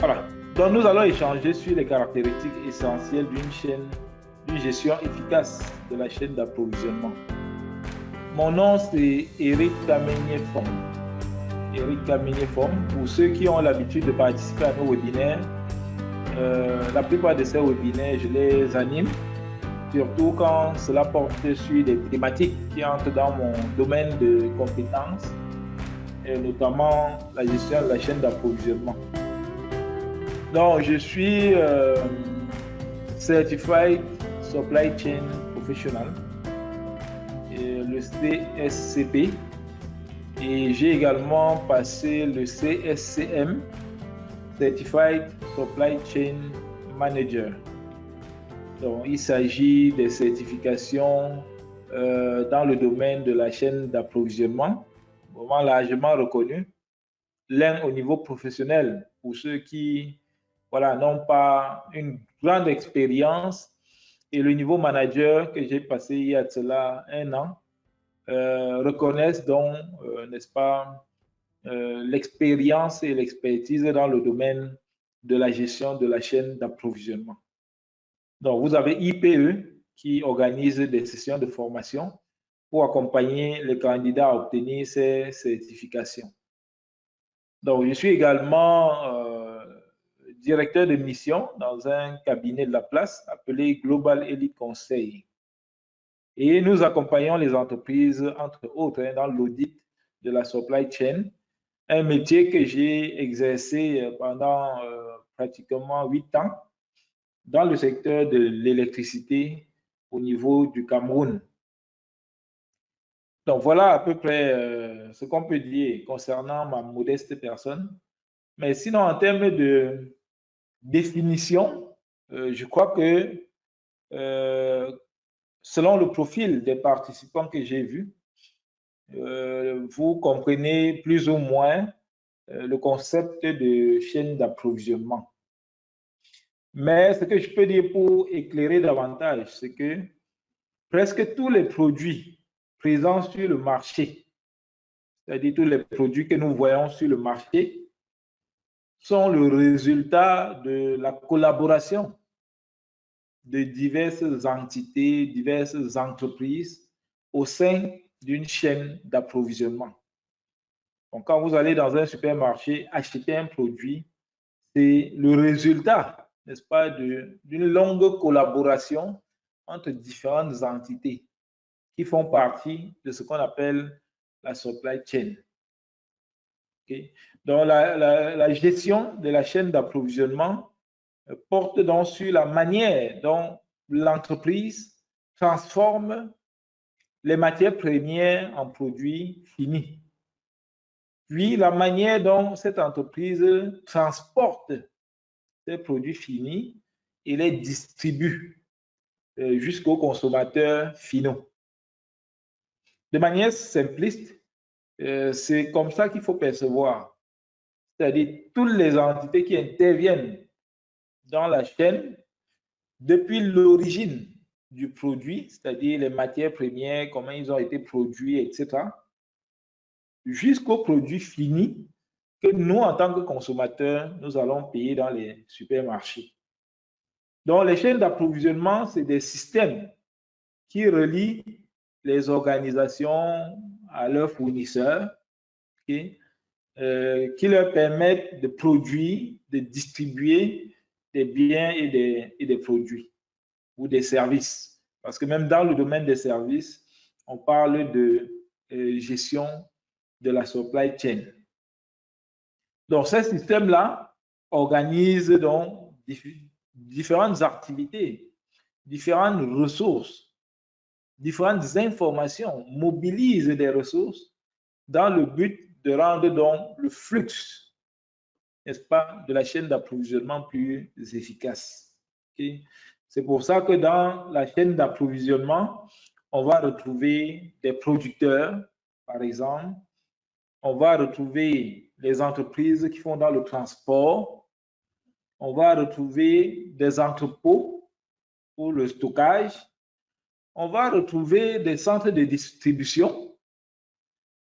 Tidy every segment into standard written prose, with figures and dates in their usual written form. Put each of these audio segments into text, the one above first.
Voilà. Donc, nous allons échanger sur les caractéristiques essentielles d'une gestion efficace de la chaîne d'approvisionnement. Mon nom, c'est Eric Kamenier-Fom. Eric Kamenier-Fom. Pour ceux qui ont l'habitude de participer à nos webinaires, la plupart de ces webinaires, je les anime, surtout quand cela porte sur des thématiques qui entrent dans mon domaine de compétences, et notamment la gestion de la chaîne d'approvisionnement. Donc, je suis Certified Supply Chain Professional, le CSCP, et j'ai également passé le CSCM, Certified Supply Chain Manager. Donc, il s'agit des certifications dans le domaine de la chaîne d'approvisionnement, vraiment largement reconnues. L'un au niveau professionnel pour ceux qui n'ont pas une grande expérience, et le niveau manager que j'ai passé il y a de cela 1 an reconnaissent donc, n'est-ce pas, l'expérience et l'expertise dans le domaine de la gestion de la chaîne d'approvisionnement. Donc, vous avez IPE qui organise des sessions de formation pour accompagner les candidats à obtenir ces certifications. Donc, je suis également directeur de mission dans un cabinet de la place appelé Global Elite Conseil. Et nous accompagnons les entreprises, entre autres, dans l'audit de la supply chain, un métier que j'ai exercé pendant pratiquement 8 ans dans le secteur de l'électricité au niveau du Cameroun. Donc voilà à peu près ce qu'on peut dire concernant ma modeste personne. Mais sinon, en termes de définition, je crois que selon le profil des participants que j'ai vus, vous comprenez plus ou moins le concept de chaîne d'approvisionnement. Mais ce que je peux dire pour éclairer davantage, c'est que presque tous les produits présents sur le marché, c'est-à-dire tous les produits que nous voyons sur le marché, sont le résultat de la collaboration de diverses entités, diverses entreprises au sein d'une chaîne d'approvisionnement. Donc, quand vous allez dans un supermarché acheter un produit, c'est le résultat, n'est-ce pas, d'une longue collaboration entre différentes entités qui font partie de ce qu'on appelle la supply chain. Okay? Donc, la gestion de la chaîne d'approvisionnement porte donc sur la manière dont l'entreprise transforme les matières premières en produits finis. Puis, la manière dont cette entreprise transporte ces produits finis et les distribue jusqu'aux consommateurs finaux. De manière simpliste, c'est comme ça qu'il faut percevoir. C'est-à-dire toutes les entités qui interviennent dans la chaîne depuis l'origine du produit, c'est-à-dire les matières premières, comment ils ont été produits, etc., jusqu'au produit fini que nous, en tant que consommateurs, nous allons payer dans les supermarchés. Donc, les chaînes d'approvisionnement, c'est des systèmes qui relient les organisations à leurs fournisseurs, okay, qui leur permettent de produire, de distribuer des biens et des produits ou des services. Parce que même dans le domaine des services, on parle de gestion de la supply chain. Donc, ces systèmes-là organisent donc différentes activités, différentes ressources, différentes informations, mobilisent des ressources dans le but de rendre donc le flux, n'est-ce pas, de la chaîne d'approvisionnement plus efficace. Okay? C'est pour ça que dans la chaîne d'approvisionnement, on va retrouver des producteurs, par exemple. On va retrouver les entreprises qui font dans le transport. On va retrouver des entrepôts pour le stockage. On va retrouver des centres de distribution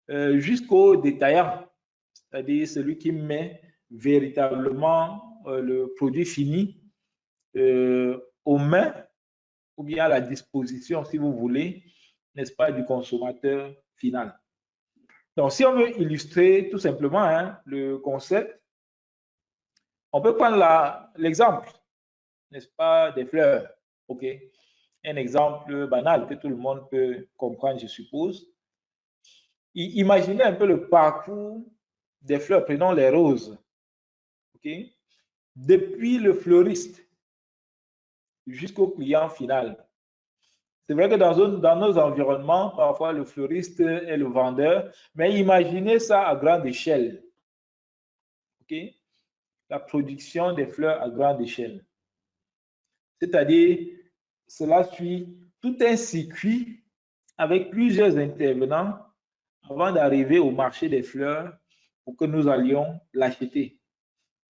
jusqu'au détaillant, c'est-à-dire celui qui met véritablement le produit fini aux mains ou bien à la disposition, si vous voulez, n'est-ce pas, du consommateur final. Donc, si on veut illustrer tout simplement le concept, on peut prendre l'exemple, n'est-ce pas, des fleurs. OK? Un exemple banal que tout le monde peut comprendre, je suppose. Imaginez un peu le parcours des fleurs, prenons les roses. OK? Depuis le fleuriste jusqu'au client final. C'est vrai que dans nos environnements, parfois le fleuriste est le vendeur, mais imaginez ça à grande échelle. OK? La production des fleurs à grande échelle. C'est-à-dire, cela suit tout un circuit avec plusieurs intervenants avant d'arriver au marché des fleurs pour que nous allions l'acheter.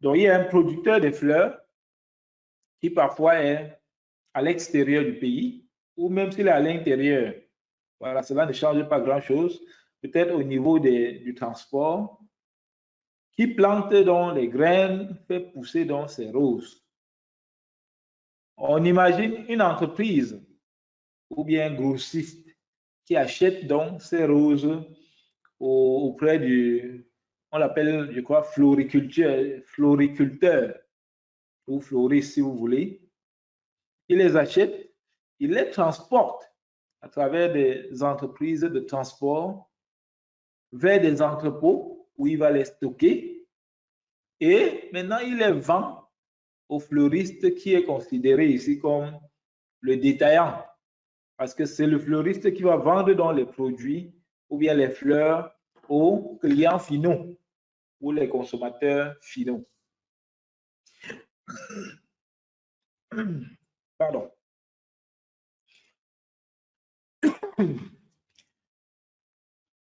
Donc, il y a un producteur de fleurs qui parfois est à l'extérieur du pays ou même s'il est à l'intérieur. Voilà, cela ne change pas grand-chose. Peut-être au niveau du transport, qui plante dans les graines, fait pousser dans ses roses. On imagine une entreprise ou bien un grossiste qui achète donc ces roses auprès on l'appelle, je crois, floriculteur ou floriste si vous voulez. Il les achète, il les transporte à travers des entreprises de transport vers des entrepôts où il va les stocker et maintenant il les vend au fleuriste qui est considéré ici comme le détaillant parce que c'est le fleuriste qui va vendre dans les produits ou bien les fleurs aux clients finaux ou les consommateurs finaux. Pardon.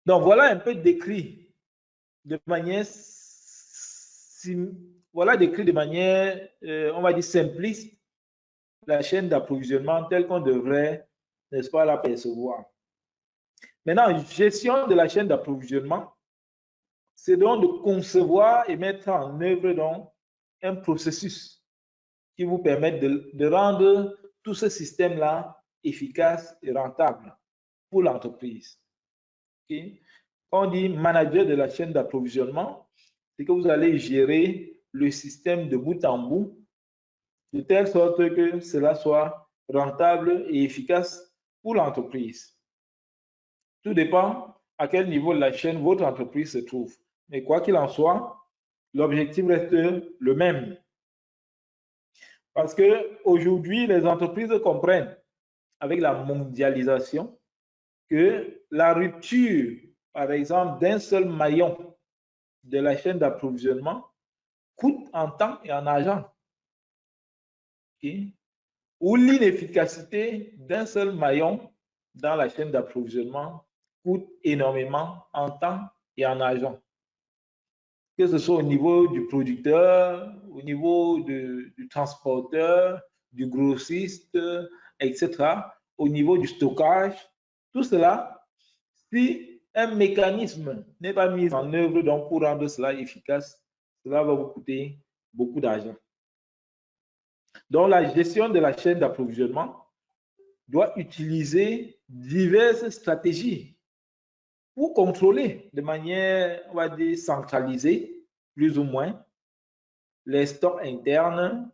Donc voilà un peu décrit de manière, on va dire simpliste, la chaîne d'approvisionnement telle qu'on devrait, n'est-ce pas, la percevoir. Maintenant, gestion de la chaîne d'approvisionnement, c'est donc de concevoir et mettre en œuvre donc un processus qui vous permette de rendre tout ce système-là efficace et rentable pour l'entreprise. Okay? Quand on dit manager de la chaîne d'approvisionnement, c'est que vous allez gérer le système de bout en bout de telle sorte que cela soit rentable et efficace pour l'entreprise. Tout dépend à quel niveau de la chaîne votre entreprise se trouve. Mais quoi qu'il en soit, l'objectif reste le même. Parce qu'aujourd'hui, les entreprises comprennent, avec la mondialisation, que la rupture, par exemple, d'un seul maillon de la chaîne d'approvisionnement coûte en temps et en argent. Okay? Ou l'inefficacité d'un seul maillon dans la chaîne d'approvisionnement coûte énormément en temps et en argent. Que ce soit au niveau du producteur, au niveau du transporteur, du grossiste, etc., au niveau du stockage, tout cela, si un mécanisme n'est pas mis en œuvre donc pour rendre cela efficace, cela va vous coûter beaucoup d'argent. Donc, la gestion de la chaîne d'approvisionnement doit utiliser diverses stratégies pour contrôler de manière, on va dire, centralisée, plus ou moins, les stocks internes,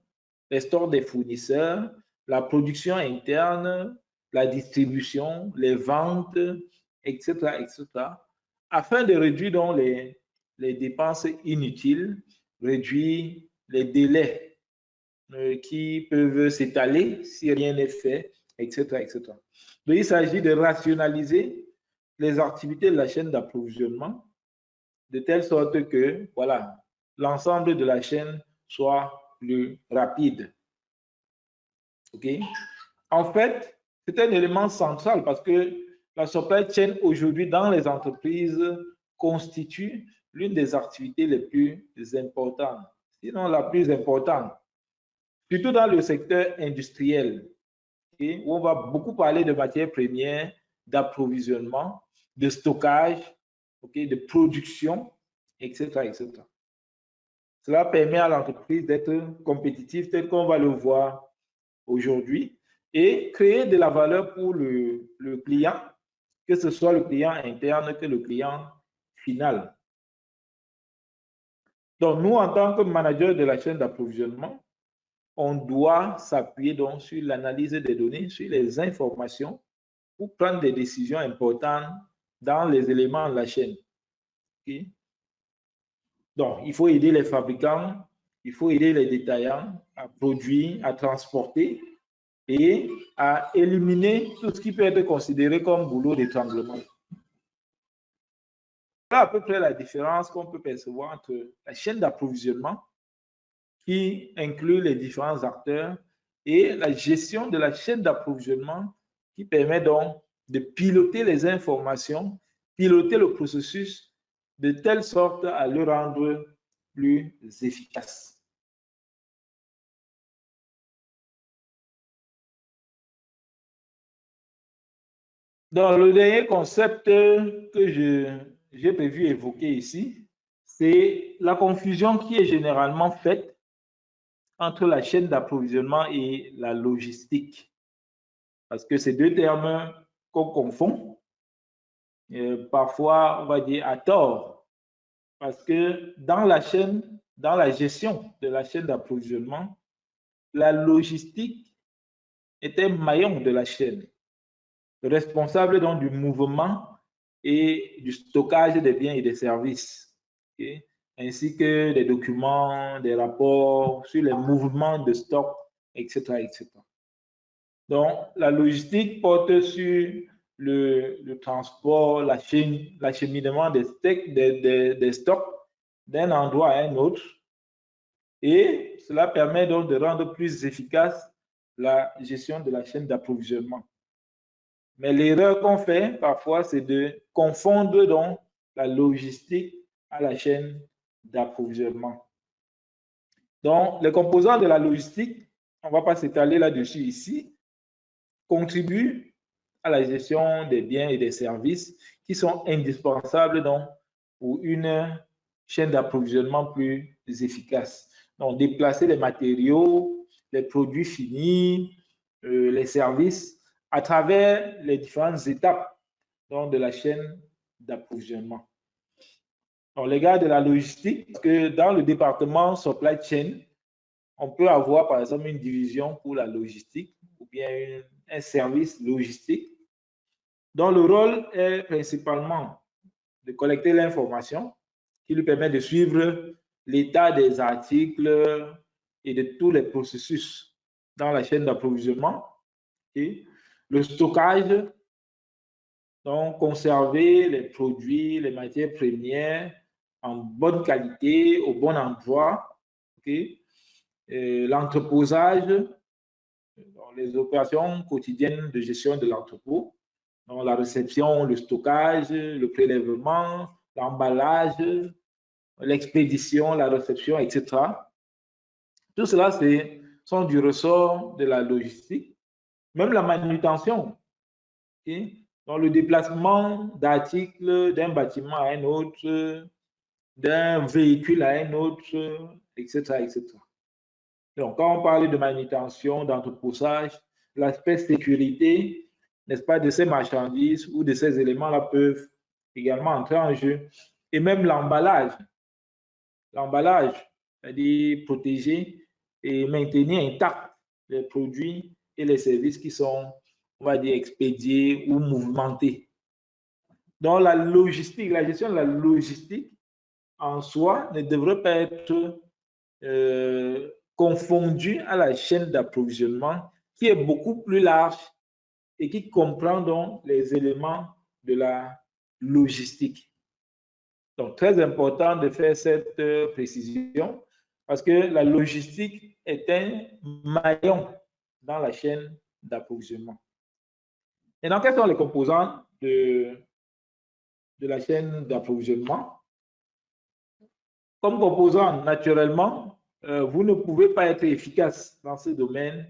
les stocks des fournisseurs, la production interne, la distribution, les ventes, etc., etc., afin de réduire donc les dépenses inutiles, réduire les délais qui peuvent s'étaler si rien n'est fait, etc., etc. Donc, il s'agit de rationaliser les activités de la chaîne d'approvisionnement de telle sorte que, voilà, l'ensemble de la chaîne soit plus rapide. OK? En fait, c'est un élément central parce que la supply chain aujourd'hui dans les entreprises constitue l'une des activités les plus importantes, sinon la plus importante, surtout dans le secteur industriel, okay, où on va beaucoup parler de matières premières, d'approvisionnement, de stockage, okay, de production, etc., etc. Cela permet à l'entreprise d'être compétitive tel qu'on va le voir aujourd'hui et créer de la valeur pour le client, que ce soit le client interne que le client final. Donc, nous, en tant que manager de la chaîne d'approvisionnement, on doit s'appuyer donc sur l'analyse des données, sur les informations pour prendre des décisions importantes dans les éléments de la chaîne. Okay? Donc, il faut aider les fabricants, il faut aider les détaillants à produire, à transporter et à éliminer tout ce qui peut être considéré comme boulot d'étranglement. Voilà à peu près la différence qu'on peut percevoir entre la chaîne d'approvisionnement, qui inclut les différents acteurs, et la gestion de la chaîne d'approvisionnement, qui permet donc de piloter les informations, piloter le processus de telle sorte à le rendre plus efficace. Donc, le dernier concept que j'ai prévu évoquer ici, c'est la confusion qui est généralement faite entre la chaîne d'approvisionnement et la logistique. Parce que ces deux termes qu'on confond, parfois, on va dire à tort. Parce que dans la chaîne, dans la gestion de la chaîne d'approvisionnement, la logistique est un maillon de la chaîne, responsable donc du mouvement et du stockage des biens et des services, okay? Ainsi que des documents, des rapports sur les mouvements de stock, etc., etc. Donc, la logistique porte sur le transport, l'acheminement des stocks d'un endroit à un autre, et cela permet donc de rendre plus efficace la gestion de la chaîne d'approvisionnement. Mais l'erreur qu'on fait parfois, c'est de confondre donc la logistique à la chaîne d'approvisionnement. Donc, les composants de la logistique, on ne va pas s'étaler là-dessus ici, contribuent à la gestion des biens et des services qui sont indispensables donc pour une chaîne d'approvisionnement plus efficace. Donc, déplacer les matériaux, les produits finis, les services à travers les différentes étapes donc, de la chaîne d'approvisionnement. Donc, les gars de la logistique, parce que dans le département supply chain, on peut avoir par exemple une division pour la logistique ou bien un service logistique dont le rôle est principalement de collecter l'information qui lui permet de suivre l'état des articles et de tous les processus dans la chaîne d'approvisionnement. Et le stockage, donc conserver les produits, les matières premières en bonne qualité, au bon endroit. Okay? L'entreposage, les opérations quotidiennes de gestion de l'entrepôt, la réception, le stockage, le prélèvement, l'emballage, l'expédition, la réception, etc. Tout cela sont du ressort de la logistique. Même la manutention, okay? Donc le déplacement d'articles d'un bâtiment à un autre, d'un véhicule à un autre, etc., etc. Donc, quand on parle de manutention, d'entreposage, l'aspect sécurité, n'est-ce pas, de ces marchandises ou de ces éléments-là peuvent également entrer en jeu. Et même l'emballage. L'emballage, c'est-à-dire protéger et maintenir intacts les produits et les services qui sont, on va dire, expédiés ou mouvementés. Donc, la logistique, la gestion de la logistique en soi ne devrait pas être confondu à la chaîne d'approvisionnement qui est beaucoup plus large et qui comprend donc les éléments de la logistique. Donc, très important de faire cette précision parce que la logistique est un maillon dans la chaîne d'approvisionnement. Et donc, quels sont les composants de la chaîne d'approvisionnement? Comme composant, naturellement, vous ne pouvez pas être efficace dans ce domaine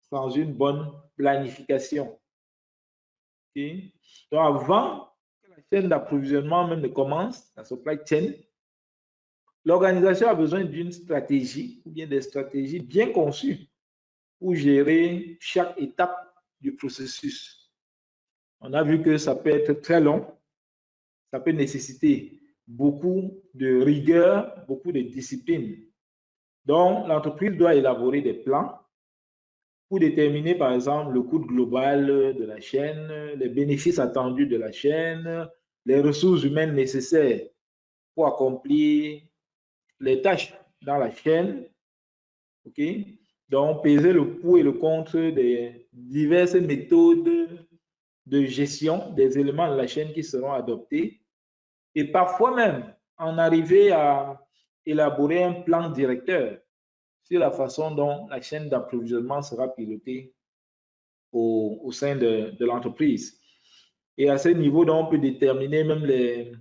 sans une bonne planification. Okay? Donc, avant que la chaîne d'approvisionnement même ne commence, la supply chain, L'organisation a besoin d'une stratégie ou bien des stratégies bien conçues pour gérer chaque étape du processus. On a vu que ça peut être très long, ça peut nécessiter beaucoup de rigueur, beaucoup de discipline. Donc, l'entreprise doit élaborer des plans pour déterminer, par exemple, le coût global de la chaîne, les bénéfices attendus de la chaîne, les ressources humaines nécessaires pour accomplir les tâches dans la chaîne. OK? Donc, peser le pour et le contre des diverses méthodes de gestion des éléments de la chaîne qui seront adoptés et parfois même en arriver à élaborer un plan directeur sur la façon dont la chaîne d'approvisionnement sera pilotée au sein de l'entreprise. Et à ce niveau, donc, on peut déterminer même les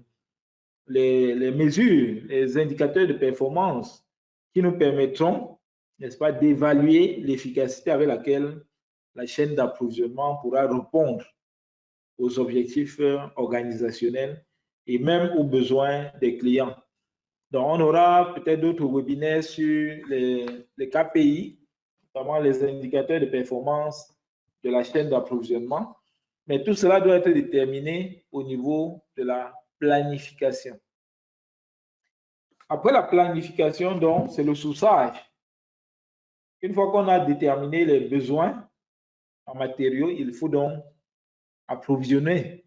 mesures, les indicateurs de performance qui nous permettront, n'est-ce pas, d'évaluer l'efficacité avec laquelle la chaîne d'approvisionnement pourra répondre aux objectifs organisationnels et même aux besoins des clients. Donc, on aura peut-être d'autres webinaires sur les KPI, notamment les indicateurs de performance de la chaîne d'approvisionnement. Mais tout cela doit être déterminé au niveau de la planification. Après la planification, donc, c'est le sourçage. Une fois qu'on a déterminé les besoins en matériaux, il faut donc approvisionner.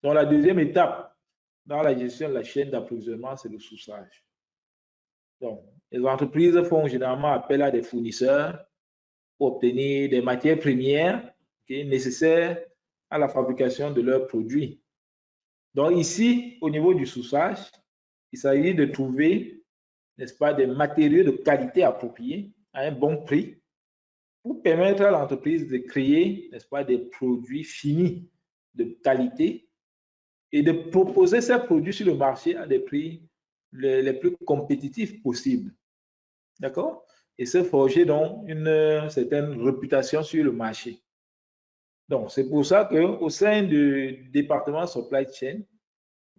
Donc, la deuxième étape dans la gestion de la chaîne d'approvisionnement, c'est le sourçage. Donc, les entreprises font généralement appel à des fournisseurs pour obtenir des matières premières nécessaires à la fabrication de leurs produits. Donc, ici, au niveau du sourçage, il s'agit de trouver, n'est-ce pas, des matériaux de qualité appropriés à un bon prix pour permettre à l'entreprise de créer, n'est-ce pas, des produits finis de qualité et de proposer ces produits sur le marché à des prix les plus compétitifs possibles. D'accord? Et se forger donc une certaine réputation sur le marché. Donc, c'est pour ça qu'au sein du département supply chain,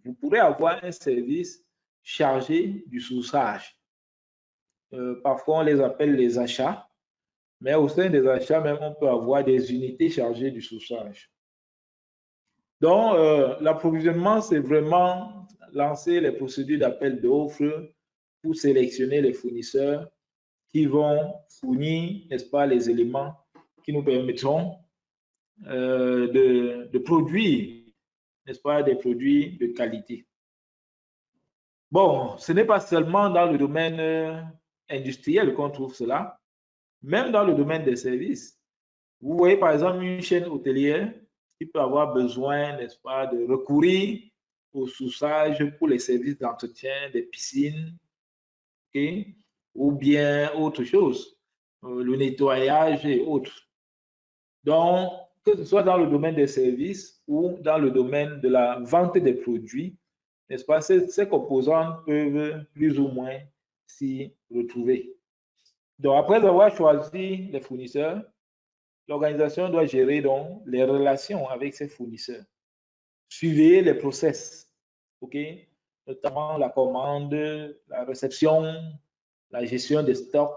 vous pourrez avoir un service chargé du sourçage. Parfois, on les appelle les achats, mais au sein des achats, même, on peut avoir des unités chargées du sourçage. Donc, l'approvisionnement, c'est vraiment lancer les procédures d'appel d'offres pour sélectionner les fournisseurs qui vont fournir, n'est-ce pas, les éléments qui nous permettront de produire, n'est-ce pas, des produits de qualité. Bon, ce n'est pas seulement dans le domaine industriel qu'on trouve cela, même dans le domaine des services. Vous voyez par exemple une chaîne hôtelière qui peut avoir besoin, n'est-ce pas, de recourir au sourçage pour les services d'entretien des piscines, okay, ou bien autre chose, le nettoyage et autres. Donc, que ce soit dans le domaine des services ou dans le domaine de la vente des produits, n'est-ce pas, ces composants peuvent plus ou moins s'y retrouver. Donc, après avoir choisi les fournisseurs, l'organisation doit gérer donc les relations avec ses fournisseurs, suivre les process, ok, notamment la commande, la réception, la gestion des stocks,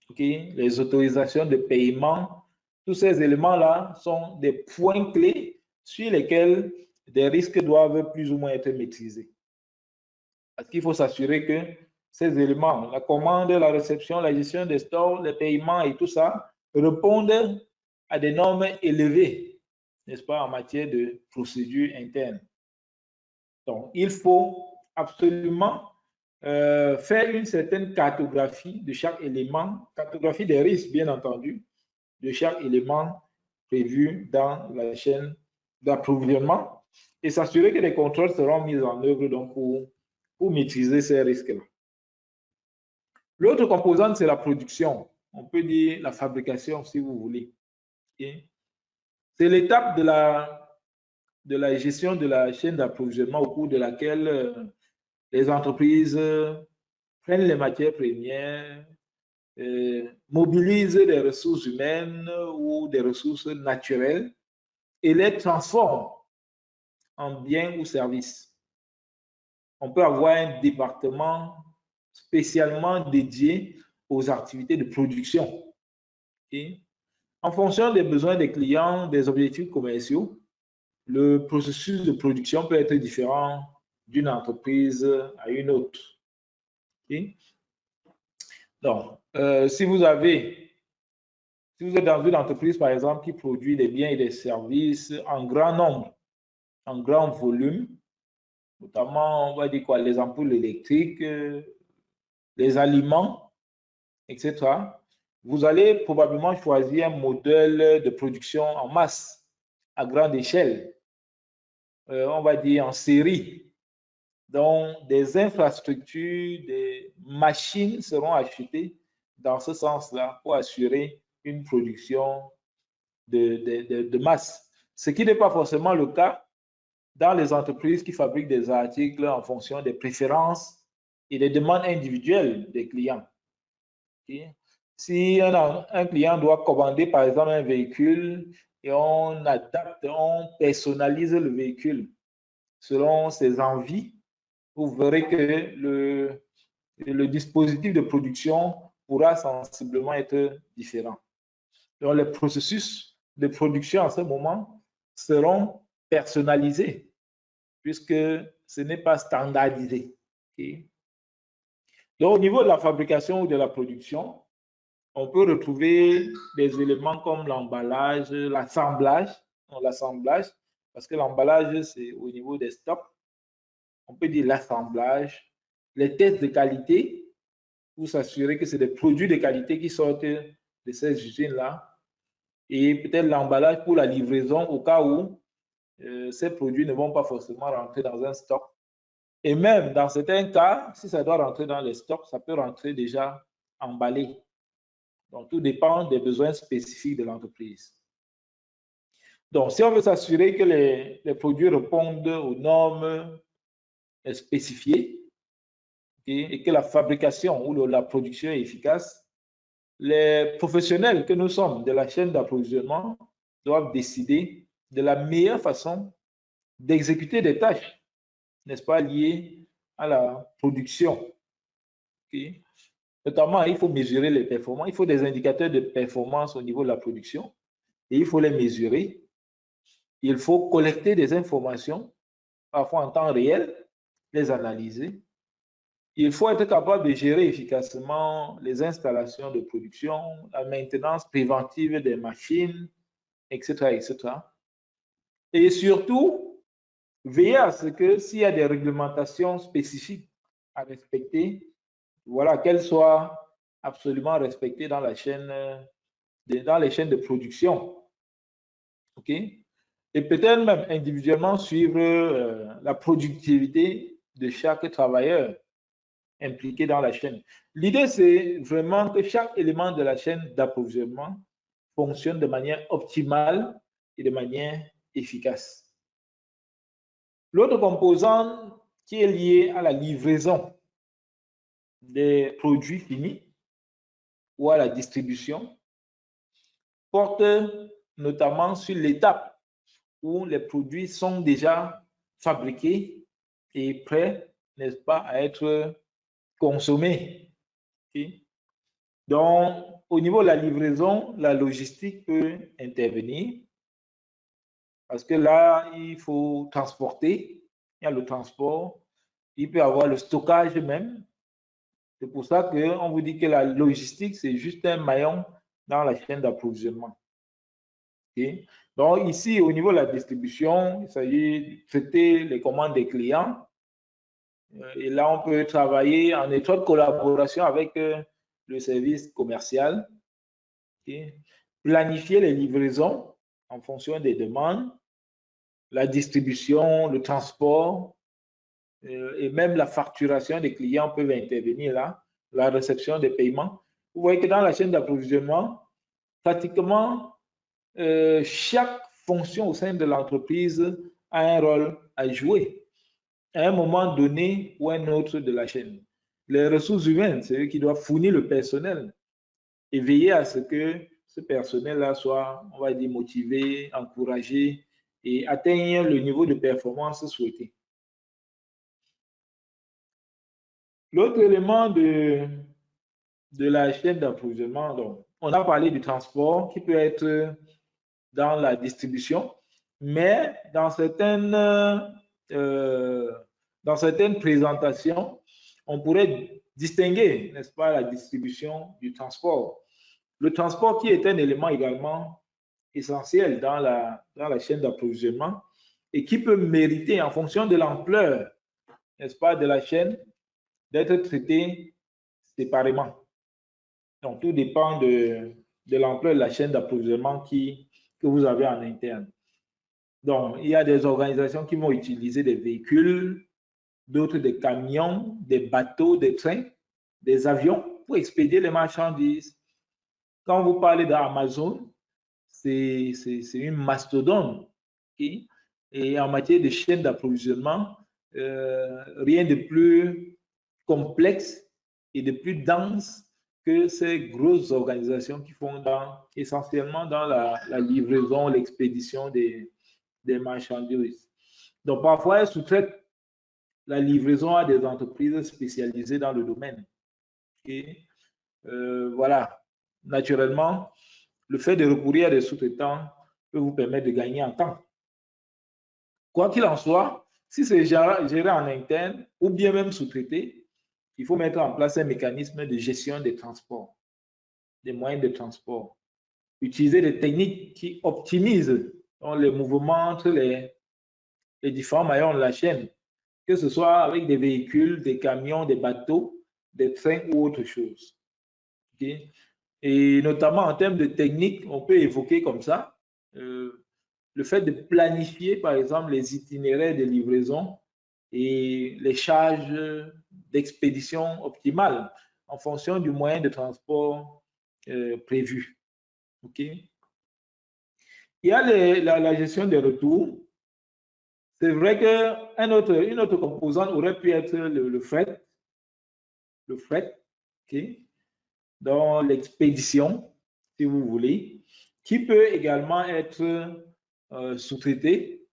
ok, les autorisations de paiement. Tous ces éléments-là sont des points clés sur lesquels des risques doivent plus ou moins être maîtrisés. Parce qu'il faut s'assurer que ces éléments, la commande, la réception, la gestion des stocks, les paiements et tout ça, répondent à des normes élevées, n'est-ce pas, en matière de procédures internes. Donc, il faut absolument faire une certaine cartographie de chaque élément, cartographie des risques, bien entendu, de chaque élément prévu dans la chaîne d'approvisionnement et s'assurer que les contrôles seront mis en œuvre donc pour maîtriser ces risques-là. L'autre composante, c'est la production. On peut dire la fabrication, si vous voulez. Okay? C'est l'étape de la gestion de la chaîne d'approvisionnement au cours de laquelle les entreprises prennent les matières premières, mobilisent des ressources humaines ou des ressources naturelles et les transforment en biens ou services. On peut avoir un département spécialement dédiés aux activités de production. Okay? En fonction des besoins des clients, des objectifs commerciaux, le processus de production peut être différent d'une entreprise à une autre. Okay? Donc, si vous êtes dans une entreprise, par exemple, qui produit des biens et des services en grand nombre, en grand volume, notamment, on va dire quoi, les ampoules électriques, les aliments, etc., vous allez probablement choisir un modèle de production en masse, à grande échelle, on va dire en série. Donc, des infrastructures, des machines seront achetées dans ce sens-là pour assurer une production de masse. Ce qui n'est pas forcément le cas dans les entreprises qui fabriquent des articles en fonction des préférences et des demandes individuelles des clients. Okay? Si un client doit commander par exemple un véhicule et on adapte, on personnalise le véhicule selon ses envies, vous verrez que le dispositif de production pourra sensiblement être différent. Donc, les processus de production en ce moment seront personnalisés puisque ce n'est pas standardisé. Okay? Donc, au niveau de la fabrication ou de la production, on peut retrouver des éléments comme l'emballage, l'assemblage, parce que l'emballage, c'est au niveau des stocks. On peut dire l'assemblage, les tests de qualité pour s'assurer que c'est des produits de qualité qui sortent de ces usines-là, et peut-être l'emballage pour la livraison au cas où ces produits ne vont pas forcément rentrer dans un stock. Et même dans certains cas, si ça doit rentrer dans les stocks, ça peut rentrer déjà emballé. Donc, tout dépend des besoins spécifiques de l'entreprise. Donc, si on veut s'assurer que les produits répondent aux normes spécifiées et que la fabrication ou la production est efficace, les professionnels que nous sommes de la chaîne d'approvisionnement doivent décider de la meilleure façon d'exécuter des tâches, n'est-ce pas, liées à la production. Okay? Notamment, il faut mesurer les performances. Il faut des indicateurs de performance au niveau de la production et il faut les mesurer. Il faut collecter des informations, parfois en temps réel, les analyser. Il faut être capable de gérer efficacement les installations de production, la maintenance préventive des machines, etc., etc. Et surtout, veiller à ce que s'il y a des réglementations spécifiques à respecter, voilà, qu'elles soient absolument respectées dans la chaîne, dans les chaînes de production. OK? Et peut-être même individuellement suivre la productivité de chaque travailleur impliqué dans la chaîne. L'idée, c'est vraiment que chaque élément de la chaîne d'approvisionnement fonctionne de manière optimale et de manière efficace. L'autre composant qui est lié à la livraison des produits finis ou à la distribution porte notamment sur l'étape où les produits sont déjà fabriqués et prêts, n'est-ce pas, à être consommés. Okay? Donc, au niveau de la livraison, la logistique peut intervenir parce que là, il faut transporter, il y a le transport, il peut y avoir le stockage même. C'est pour ça qu'on vous dit que la logistique, c'est juste un maillon dans la chaîne d'approvisionnement. Okay? Donc, ici, au niveau de la distribution, il s'agit de traiter les commandes des clients. Et là, on peut travailler en étroite collaboration avec le service commercial. Okay? Planifier les livraisons en fonction des demandes, la distribution, le transport et même la facturation des clients peuvent intervenir là, la réception des paiements. Vous voyez que dans la chaîne d'approvisionnement, pratiquement chaque fonction au sein de l'entreprise a un rôle à jouer à un moment donné ou un autre de la chaîne. Les ressources humaines, c'est eux qui doivent fournir le personnel et veiller à ce que ce personnel-là soit, on va dire, motivé, encouragé et atteigne le niveau de performance souhaité. L'autre élément de la chaîne d'approvisionnement, donc, on a parlé du transport qui peut être dans la distribution, mais dans certaines présentations, on pourrait distinguer, n'est-ce pas, la distribution du transport. Le transport qui est un élément également essentiel dans la chaîne d'approvisionnement et qui peut mériter, en fonction de l'ampleur, n'est-ce pas, de la chaîne, d'être traité séparément. Donc, tout dépend de l'ampleur de la chaîne d'approvisionnement que vous avez en interne. Donc, il y a des organisations qui vont utiliser des véhicules, d'autres des camions, des bateaux, des trains, des avions pour expédier les marchandises. Quand vous parlez d'Amazon, c'est une mastodonte. Okay? Et en matière de chaîne d'approvisionnement, rien de plus complexe et de plus dense que ces grosses organisations qui font essentiellement dans la livraison, l'expédition des marchandises. Donc, parfois, elles sous-traitent la livraison à des entreprises spécialisées dans le domaine. Et voilà, naturellement, le fait de recourir à des sous-traitants peut vous permettre de gagner en temps. Quoi qu'il en soit, si c'est géré en interne ou bien même sous-traité, il faut mettre en place un mécanisme de gestion des transports, des moyens de transport. Utiliser des techniques qui optimisent les mouvements entre les différents maillons de la chaîne, que ce soit avec des véhicules, des camions, des bateaux, des trains ou autre chose. Okay? Et notamment en termes de technique, on peut évoquer comme ça le fait de planifier, par exemple, les itinéraires de livraison et les charges d'expédition optimales en fonction du moyen de transport prévu. Okay? Il y a la gestion des retours. C'est vrai qu'une autre composante aurait pu être le fret. Le fret, okay? Dans l'expédition, si vous voulez, qui peut également être sous-traité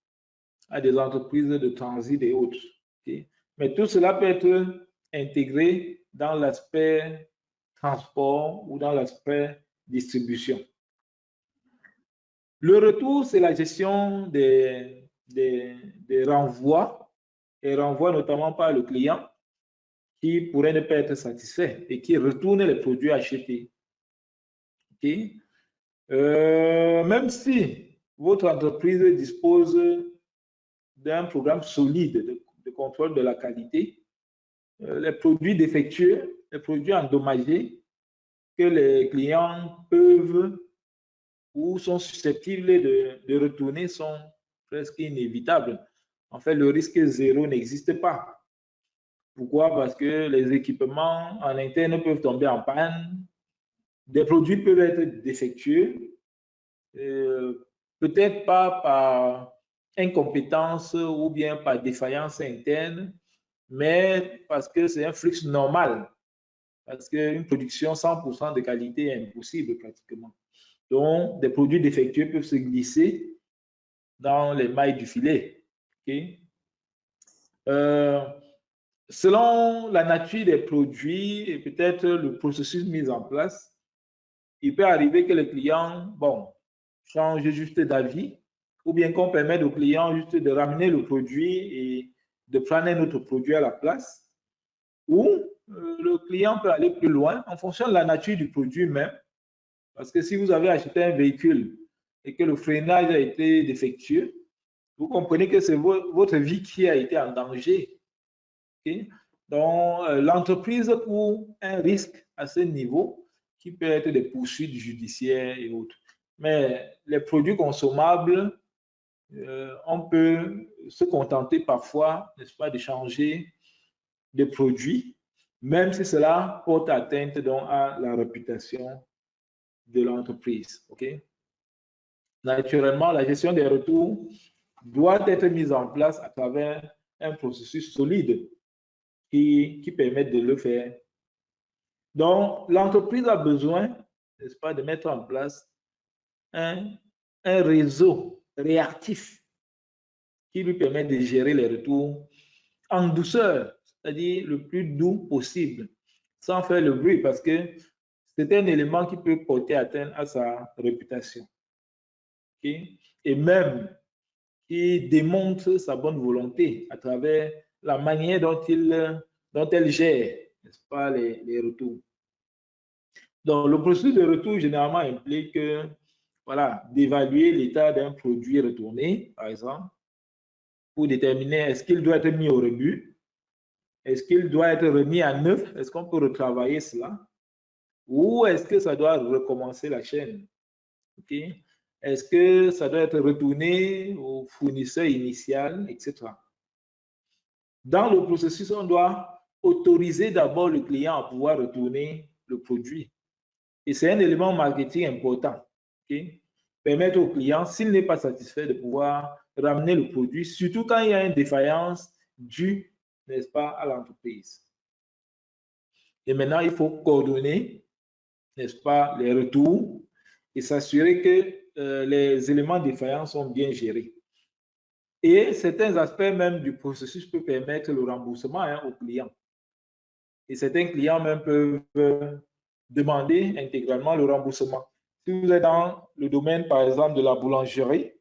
à des entreprises de transit et autres. Okay? Mais tout cela peut être intégré dans l'aspect transport ou dans l'aspect distribution. Le retour, c'est la gestion des renvois, et renvois notamment par le client qui pourrait ne pas être satisfait et qui retourne les produits achetés. Okay? Même si votre entreprise dispose d'un programme solide de contrôle de la qualité, les produits défectueux, les produits endommagés que les clients peuvent ou sont susceptibles de retourner sont presque inévitables. En fait, le risque zéro n'existe pas. Pourquoi? Parce que les équipements en interne peuvent tomber en panne, des produits peuvent être défectueux, peut-être pas par incompétence ou bien par défaillance interne, mais parce que c'est un flux normal, parce qu'une production 100% de qualité est impossible pratiquement. Donc, des produits défectueux peuvent se glisser dans les mailles du filet. Okay? Selon la nature des produits et peut-être le processus mis en place, il peut arriver que le client, change juste d'avis, ou bien qu'on permette au client juste de ramener le produit et de prendre un autre produit à la place, ou le client peut aller plus loin en fonction de la nature du produit même, parce que si vous avez acheté un véhicule et que le freinage a été défectueux, vous comprenez que c'est votre vie qui a été en danger. Okay? Donc, l'entreprise court un risque à ce niveau qui peut être des poursuites judiciaires et autres. Mais les produits consommables, on peut se contenter parfois, n'est-ce pas, de changer de produit, même si cela porte atteinte donc à la réputation de l'entreprise. Okay? Naturellement, la gestion des retours doit être mise en place à travers un processus solide qui permet de le faire. Donc, l'entreprise a besoin, n'est-ce pas, de mettre en place un réseau réactif qui lui permet de gérer les retours en douceur, c'est-à-dire le plus doux possible, sans faire le bruit, parce que c'est un élément qui peut porter atteinte à sa réputation. Okay? Et même qui démontre sa bonne volonté à travers la manière dont elle gère, n'est-ce pas, les retours. Donc, le processus de retour généralement implique voilà, d'évaluer l'état d'un produit retourné, par exemple, pour déterminer est-ce qu'il doit être mis au rebut, est-ce qu'il doit être remis à neuf, est-ce qu'on peut retravailler cela, ou est-ce que ça doit recommencer la chaîne. Okay? Est-ce que ça doit être retourné au fournisseur initial, etc. Dans le processus, on doit autoriser d'abord le client à pouvoir retourner le produit. Et c'est un élément marketing important. Okay? Permettre au client, s'il n'est pas satisfait, de pouvoir ramener le produit, surtout quand il y a une défaillance due, n'est-ce pas, à l'entreprise. Et maintenant, il faut coordonner, n'est-ce pas, les retours et s'assurer que les éléments défaillants sont bien gérés. Et certains aspects même du processus peuvent permettre le remboursement aux clients. Et certains clients même peuvent demander intégralement le remboursement. Si vous êtes dans le domaine, par exemple, de la boulangerie,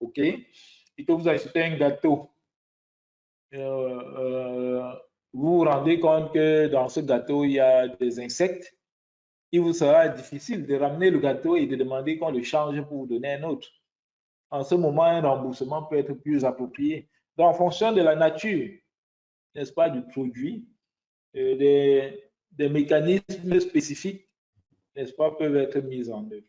OK, et que vous achetez un gâteau, vous vous rendez compte que dans ce gâteau, il y a des insectes, il vous sera difficile de ramener le gâteau et de demander qu'on le change pour vous donner un autre. En ce moment, un remboursement peut être plus approprié. Donc, en fonction de la nature, n'est-ce pas, du produit, des mécanismes spécifiques, n'est-ce pas, peuvent être mis en œuvre.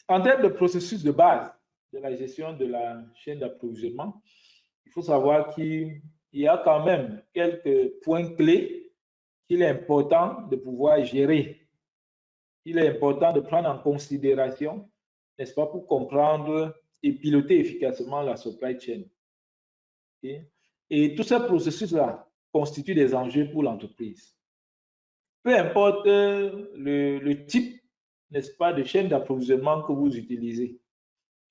En termes de processus de base de la gestion de la chaîne d'approvisionnement, il faut savoir qu'il y a quand même quelques points clés qu'il est important de pouvoir gérer. Il est important de prendre en considération, n'est-ce pas, pour comprendre et piloter efficacement la supply chain. Okay? Et tout ce processus-là constitue des enjeux pour l'entreprise. Peu importe le type, n'est-ce pas, de chaîne d'approvisionnement que vous utilisez.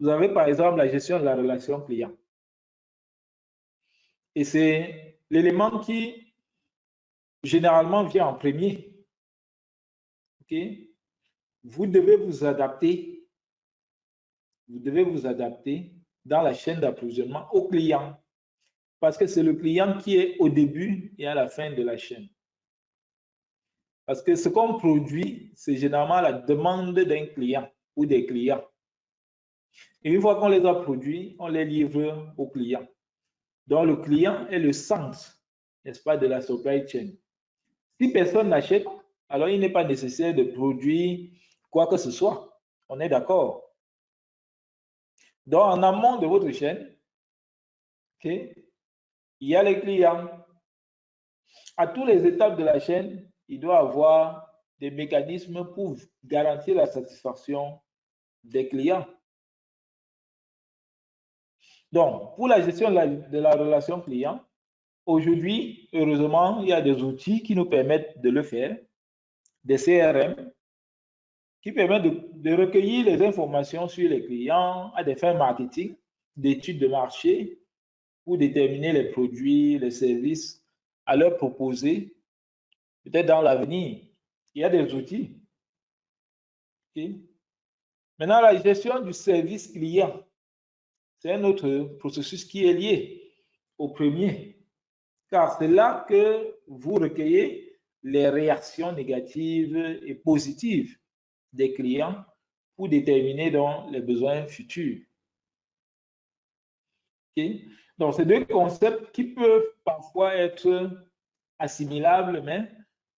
Vous avez par exemple la gestion de la relation client. Et c'est l'élément qui généralement vient en premier. Okay? Vous devez vous adapter. Vous devez vous adapter dans la chaîne d'approvisionnement au client. Parce que c'est le client qui est au début et à la fin de la chaîne. Parce que ce qu'on produit, c'est généralement la demande d'un client ou des clients. Et une fois qu'on les a produits, on les livre au client. Donc, le client est le centre, n'est-ce pas, de la supply chain. Si personne n'achète, alors il n'est pas nécessaire de produire quoi que ce soit. On est d'accord. Donc, en amont de votre chaîne, okay, il y a les clients. À toutes les étapes de la chaîne, il doit y avoir des mécanismes pour garantir la satisfaction des clients. Donc, pour la gestion de la relation client, aujourd'hui, heureusement, il y a des outils qui nous permettent de le faire, des CRM, qui permettent de recueillir les informations sur les clients à des fins marketing, d'études de marché, pour déterminer les produits, les services à leur proposer, peut-être dans l'avenir. Il y a des outils. Okay? Maintenant, la gestion du service client, c'est un autre processus qui est lié au premier, car c'est là que vous recueillez les réactions négatives et positives des clients pour déterminer donc les besoins futurs. Okay? Donc, c'est deux concepts qui peuvent parfois être assimilables, mais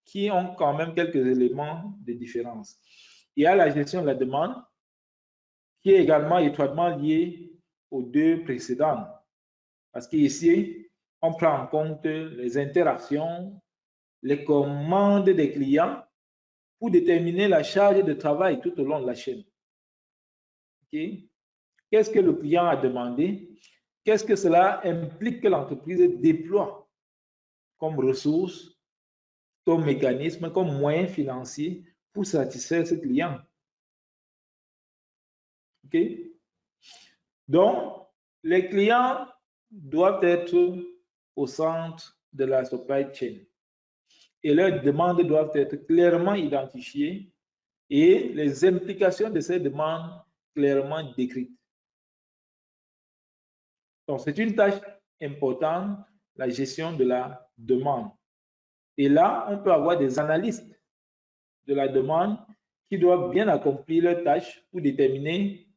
qui ont quand même quelques éléments de différence. Il y a la gestion de la demande, qui est également étroitement liée aux deux précédents. Parce qu'ici, on prend en compte les interactions, les commandes des clients pour déterminer la charge de travail tout au long de la chaîne. Okay? Qu'est-ce que le client a demandé? Qu'est-ce que cela implique que l'entreprise déploie comme ressources, comme mécanisme, comme moyen financier pour satisfaire ce client? Okay? Donc, les clients doivent être au centre de la supply chain et leurs demandes doivent être clairement identifiées et les implications de ces demandes clairement décrites. Donc, c'est une tâche importante, la gestion de la demande. Et là, on peut avoir des analystes de la demande qui doivent bien accomplir leur tâche pour déterminer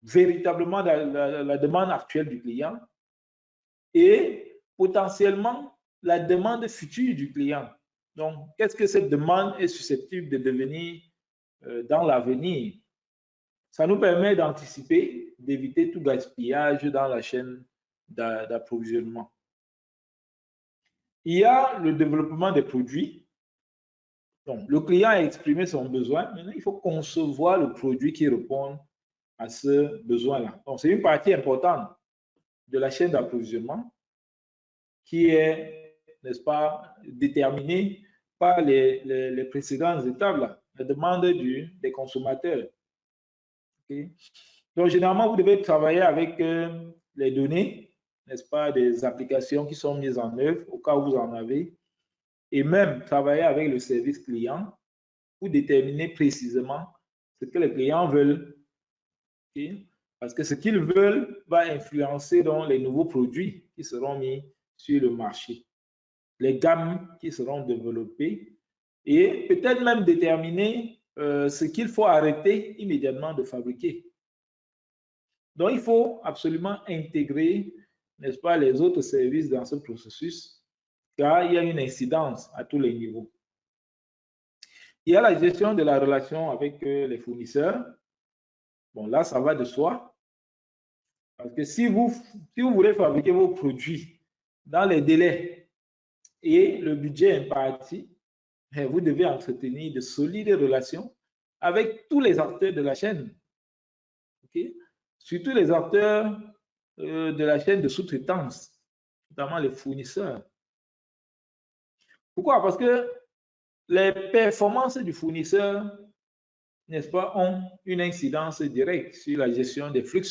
véritablement la demande actuelle du client et potentiellement la demande future du client. Donc, qu'est-ce que cette demande est susceptible de devenir dans l'avenir? Ça nous permet d'anticiper, d'éviter tout gaspillage dans la chaîne d'approvisionnement. Il y a le développement des produits. Donc, le client a exprimé son besoin. Maintenant, il faut concevoir le produit qui répond à ce besoin-là. Donc, c'est une partie importante de la chaîne d'approvisionnement qui est, n'est-ce pas, déterminée par les précédentes étapes, là, la demande des consommateurs. Okay? Donc, généralement, vous devez travailler avec les données, n'est-ce pas, des applications qui sont mises en œuvre au cas où vous en avez, et même travailler avec le service client pour déterminer précisément ce que les clients veulent. Okay? Parce que ce qu'ils veulent va influencer donc les nouveaux produits qui seront mis sur le marché, les gammes qui seront développées et peut-être même déterminer ce qu'il faut arrêter immédiatement de fabriquer. Donc, il faut absolument intégrer, n'est-ce pas, les autres services dans ce processus, car il y a une incidence à tous les niveaux. Il y a la gestion de la relation avec les fournisseurs. Bon, là, ça va de soi. Parce que si vous voulez fabriquer vos produits dans les délais et le budget imparti, vous devez entretenir de solides relations avec tous les acteurs de la chaîne. Okay? Surtout les acteurs de la chaîne de sous-traitance, notamment les fournisseurs. Pourquoi? Parce que les performances du fournisseur, n'est-ce pas, ont une incidence directe sur la gestion des flux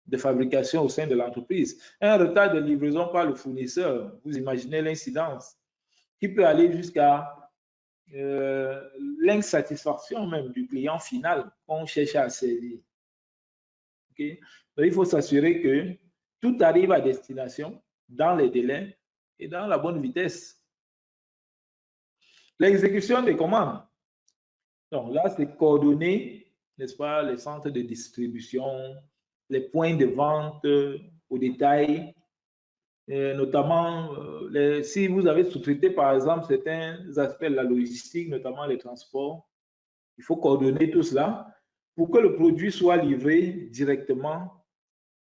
de fabrication au sein de l'entreprise. Un retard de livraison par le fournisseur, vous imaginez l'incidence qui peut aller jusqu'à l'insatisfaction même du client final qu'on cherche à servir. Okay? Donc, il faut s'assurer que tout arrive à destination dans les délais et dans la bonne vitesse. L'exécution des commandes. Donc là, c'est coordonner, n'est-ce pas, les centres de distribution, les points de vente au détail, notamment si vous avez sous-traité par exemple certains aspects de la logistique, notamment les transports, il faut coordonner tout cela pour que le produit soit livré directement,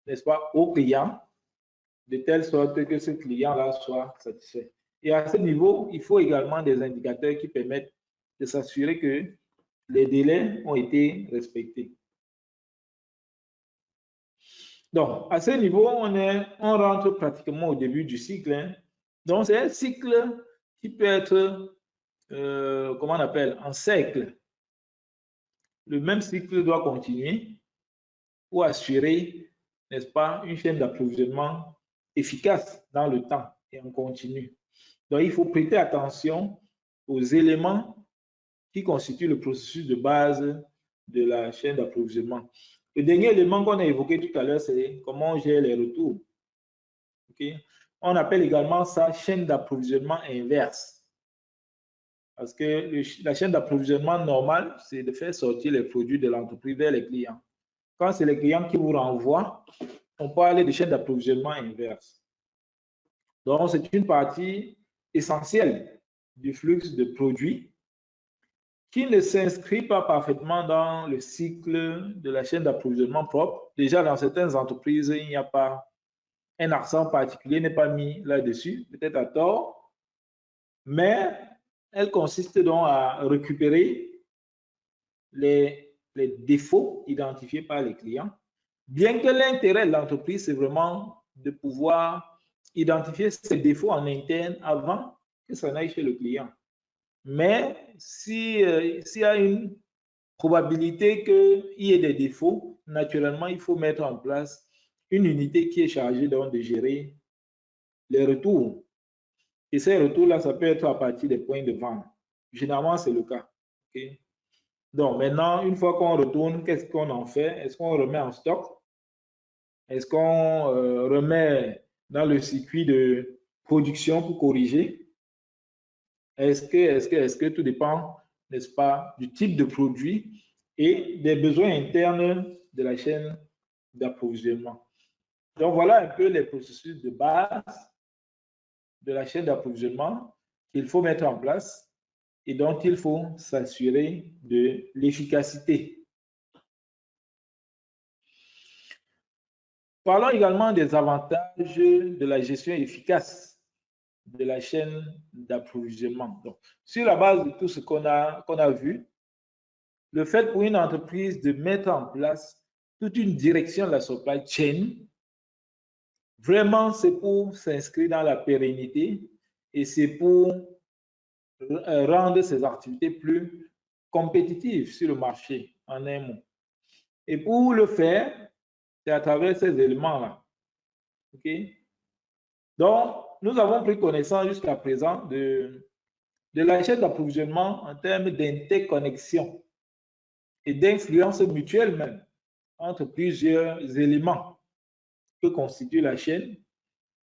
n'est-ce pas, au client, de telle sorte que ce client-là soit satisfait. Et à ce niveau, il faut également des indicateurs qui permettent de s'assurer que les délais ont été respectés. Donc, à ce niveau, on rentre pratiquement au début du cycle. Hein. Donc, c'est un cycle qui peut être, comment on appelle, en cercle. Le même cycle doit continuer pour assurer, n'est-ce pas, une chaîne d'approvisionnement efficace dans le temps et en continu. Donc, il faut prêter attention aux éléments qui constituent le processus de base de la chaîne d'approvisionnement. Le dernier élément qu'on a évoqué tout à l'heure, c'est comment on gère les retours. Okay? On appelle également ça chaîne d'approvisionnement inverse. Parce que la chaîne d'approvisionnement normale, c'est de faire sortir les produits de l'entreprise vers les clients. Quand c'est les clients qui vous renvoient, on peut parler de chaîne d'approvisionnement inverse. Donc, c'est une partie essentielle du flux de produits qui ne s'inscrit pas parfaitement dans le cycle de la chaîne d'approvisionnement propre. Déjà, dans certaines entreprises, il n'y a pas un accent particulier, n'est pas mis là-dessus, peut-être à tort, mais elle consiste donc à récupérer les défauts identifiés par les clients, bien que l'intérêt de l'entreprise, c'est vraiment de pouvoir identifier ces défauts en interne avant que ça n'aille chez le client. Mais s'il y a une probabilité qu'il y ait des défauts, naturellement, il faut mettre en place une unité qui est chargée donc de gérer les retours. Et ces retours-là, ça peut être à partir des points de vente. Généralement, c'est le cas. Okay? Donc, maintenant, une fois qu'on retourne, qu'est-ce qu'on en fait? Est-ce qu'on remet en stock? Est-ce qu'on remet dans le circuit de production pour corriger? Est-ce que tout dépend, n'est-ce pas, du type de produit et des besoins internes de la chaîne d'approvisionnement? Donc, voilà un peu les processus de base de la chaîne d'approvisionnement qu'il faut mettre en place et dont il faut s'assurer de l'efficacité. Parlons également des avantages de la gestion efficace de la chaîne d'approvisionnement. Donc, sur la base de tout ce qu'on a vu, le fait pour une entreprise de mettre en place toute une direction de la supply chain, vraiment, c'est pour s'inscrire dans la pérennité et c'est pour rendre ses activités plus compétitives sur le marché, en un mot. Et pour le faire, c'est à travers ces éléments-là. OK? Donc, nous avons pris connaissance jusqu'à présent de la chaîne d'approvisionnement en termes d'interconnexion et d'influence mutuelle même entre plusieurs éléments que constitue la chaîne.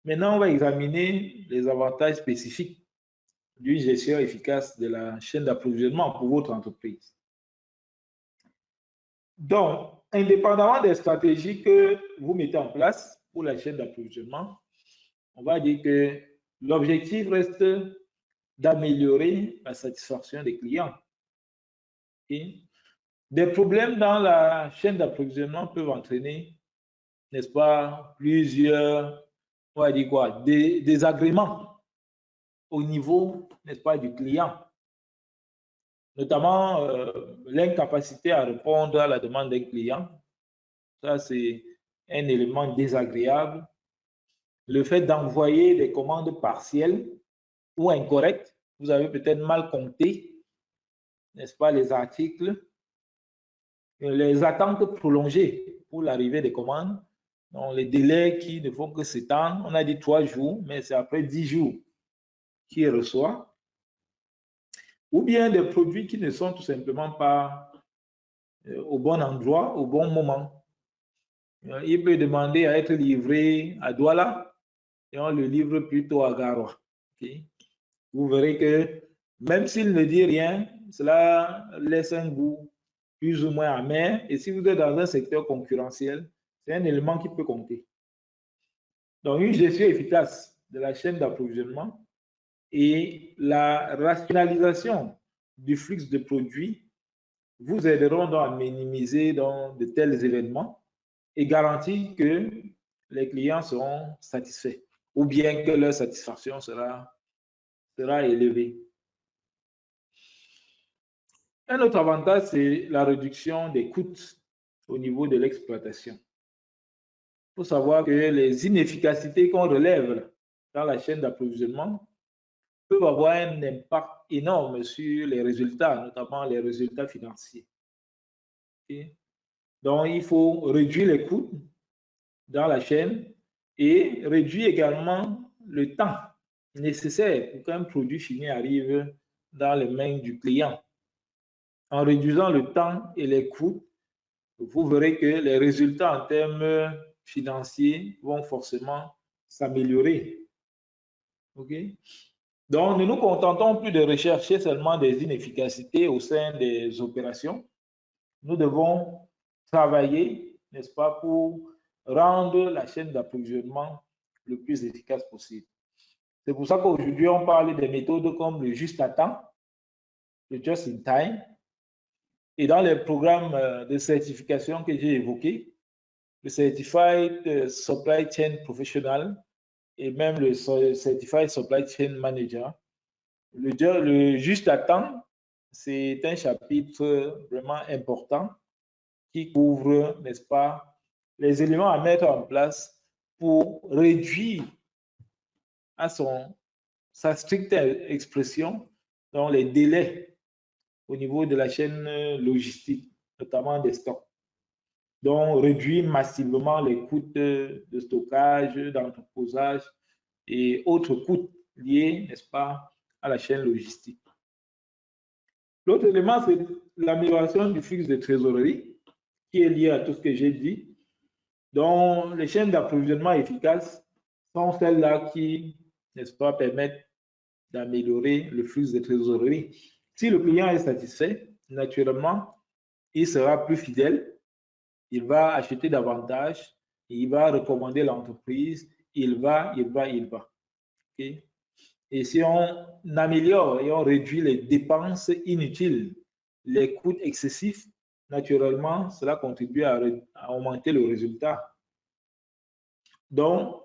Maintenant, on va examiner les avantages spécifiques d'une gestion efficace de la chaîne d'approvisionnement pour votre entreprise. Donc, indépendamment des stratégies que vous mettez en place pour la chaîne d'approvisionnement, on va dire que l'objectif reste d'améliorer la satisfaction des clients. Et des problèmes dans la chaîne d'approvisionnement peuvent entraîner, n'est-ce pas, plusieurs, on va dire quoi, des désagréments au niveau, n'est-ce pas, du client. Notamment l'incapacité à répondre à la demande d'un client. Ça, c'est un élément désagréable. Le fait d'envoyer des commandes partielles ou incorrectes, vous avez peut-être mal compté, n'est-ce pas, les articles, les attentes prolongées pour l'arrivée des commandes, donc les délais qui ne font que s'étendre. On a dit 3 jours, mais c'est après 10 jours qu'il reçoit. Ou bien des produits qui ne sont tout simplement pas au bon endroit, au bon moment. Il peut demander à être livré à Douala et on le livre plutôt à Garoua. Okay? Vous verrez que même s'il ne dit rien, cela laisse un goût plus ou moins amer. Et si vous êtes dans un secteur concurrentiel, c'est un élément qui peut compter. Donc, une gestion efficace de la chaîne d'approvisionnement et la rationalisation du flux de produits vous aideront donc à minimiser donc de tels événements et garantir que les clients seront satisfaits ou bien que leur satisfaction sera élevée. Un autre avantage, c'est la réduction des coûts au niveau de l'exploitation. Il faut savoir que les inefficacités qu'on relève dans la chaîne d'approvisionnement peuvent avoir un impact énorme sur les résultats, notamment les résultats financiers. Okay? Donc, il faut réduire les coûts dans la chaîne et réduire également le temps nécessaire pour qu'un produit fini arrive dans les mains du client. En réduisant le temps et les coûts, vous verrez que les résultats en termes financiers vont forcément s'améliorer. OK? Donc, ne nous contentons plus de rechercher seulement des inefficacités au sein des opérations. Nous devons travailler, n'est-ce pas, pour rendre la chaîne d'approvisionnement le plus efficace possible. C'est pour ça qu'aujourd'hui, on parle des méthodes comme le juste à temps, le just in time, et dans les programmes de certification que j'ai évoqués, le Certified Supply Chain Professional et même le Certified Supply Chain Manager, le juste à temps, c'est un chapitre vraiment important qui couvre, n'est-ce pas, les éléments à mettre en place pour réduire à sa stricte expression dans les délais au niveau de la chaîne logistique, notamment des stocks. donc réduire massivement les coûts de stockage, d'entreposage et autres coûts liés, n'est-ce pas, à la chaîne logistique. L'autre élément, c'est l'amélioration du flux de trésorerie qui est lié à tout ce que j'ai dit. Donc, les chaînes d'approvisionnement efficaces sont celles-là qui, n'est-ce pas, permettent d'améliorer le flux de trésorerie. Si le client est satisfait, naturellement, il sera plus fidèle, il va acheter davantage, il va recommander l'entreprise, il va. Okay? Et si on améliore et on réduit les dépenses inutiles, les coûts excessifs, naturellement, cela contribue à augmenter le résultat. Donc,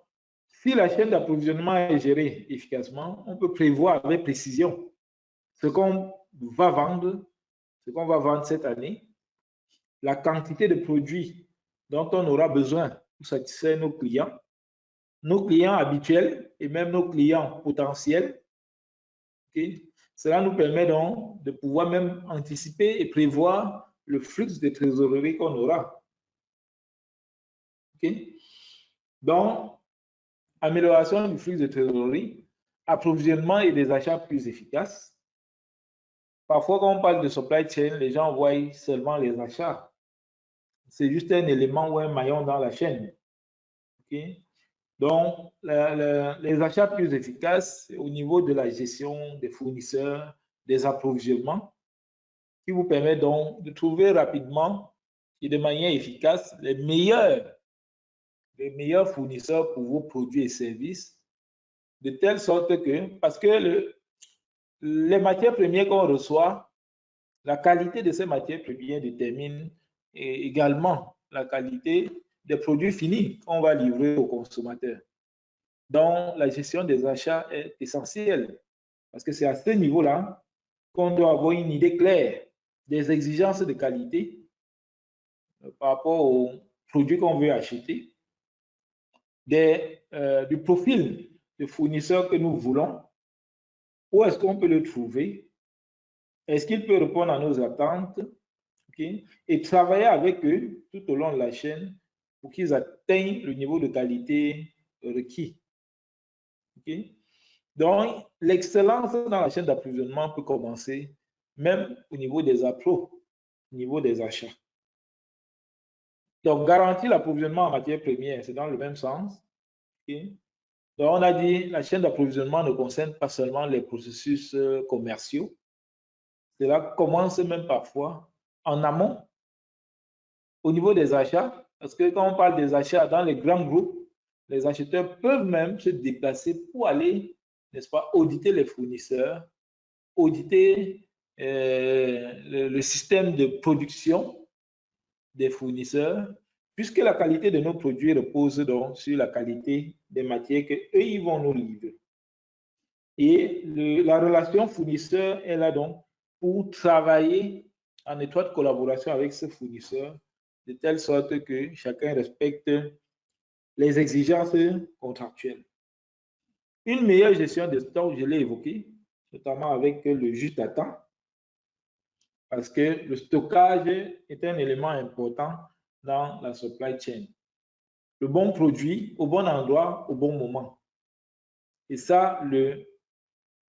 si la chaîne d'approvisionnement est gérée efficacement, on peut prévoir avec précision ce qu'on va vendre cette année, la quantité de produits dont on aura besoin pour satisfaire nos clients habituels et même nos clients potentiels. Okay? Cela nous permet donc de pouvoir même anticiper et prévoir le flux de trésorerie qu'on aura. Okay? Donc, amélioration du flux de trésorerie, approvisionnement et des achats plus efficaces. Parfois, quand on parle de supply chain, les gens voient seulement les achats. C'est juste un élément ou un maillon dans la chaîne. Okay? Donc, les achats plus efficaces au niveau de la gestion des fournisseurs, des approvisionnements, qui vous permet donc de trouver rapidement et de manière efficace les meilleurs fournisseurs pour vos produits et services, de telle sorte que, parce que les matières premières qu'on reçoit, la qualité de ces matières premières détermine également la qualité des produits finis qu'on va livrer aux consommateurs. Donc, la gestion des achats est essentielle parce que c'est à ce niveau-là qu'on doit avoir une idée claire des exigences de qualité par rapport aux produits qu'on veut acheter, du profil de fournisseur que nous voulons, où est-ce qu'on peut le trouver, est-ce qu'il peut répondre à nos attentes, okay? Et travailler avec eux tout au long de la chaîne pour qu'ils atteignent le niveau de qualité requis. Okay? Donc, l'excellence dans la chaîne d'approvisionnement peut commencer même au niveau des appros, au niveau des achats. Donc, garantir l'approvisionnement en matières premières, c'est dans le même sens. Okay? Donc, on a dit la chaîne d'approvisionnement ne concerne pas seulement les processus commerciaux. Cela commence même parfois en amont, au niveau des achats, parce que quand on parle des achats dans les grands groupes, les acheteurs peuvent même se déplacer pour aller, n'est-ce pas, auditer les fournisseurs, auditer le système de production des fournisseurs, puisque la qualité de nos produits repose donc sur la qualité des matières qu'eux, ils vont nous livrer. Et la relation fournisseur est là donc pour travailler en étroite collaboration avec ce fournisseur, de telle sorte que chacun respecte les exigences contractuelles. Une meilleure gestion des stocks, je l'ai évoqué, notamment avec le juste à temps, parce que le stockage est un élément important dans la supply chain. Le bon produit au bon endroit, au bon moment. Et ça,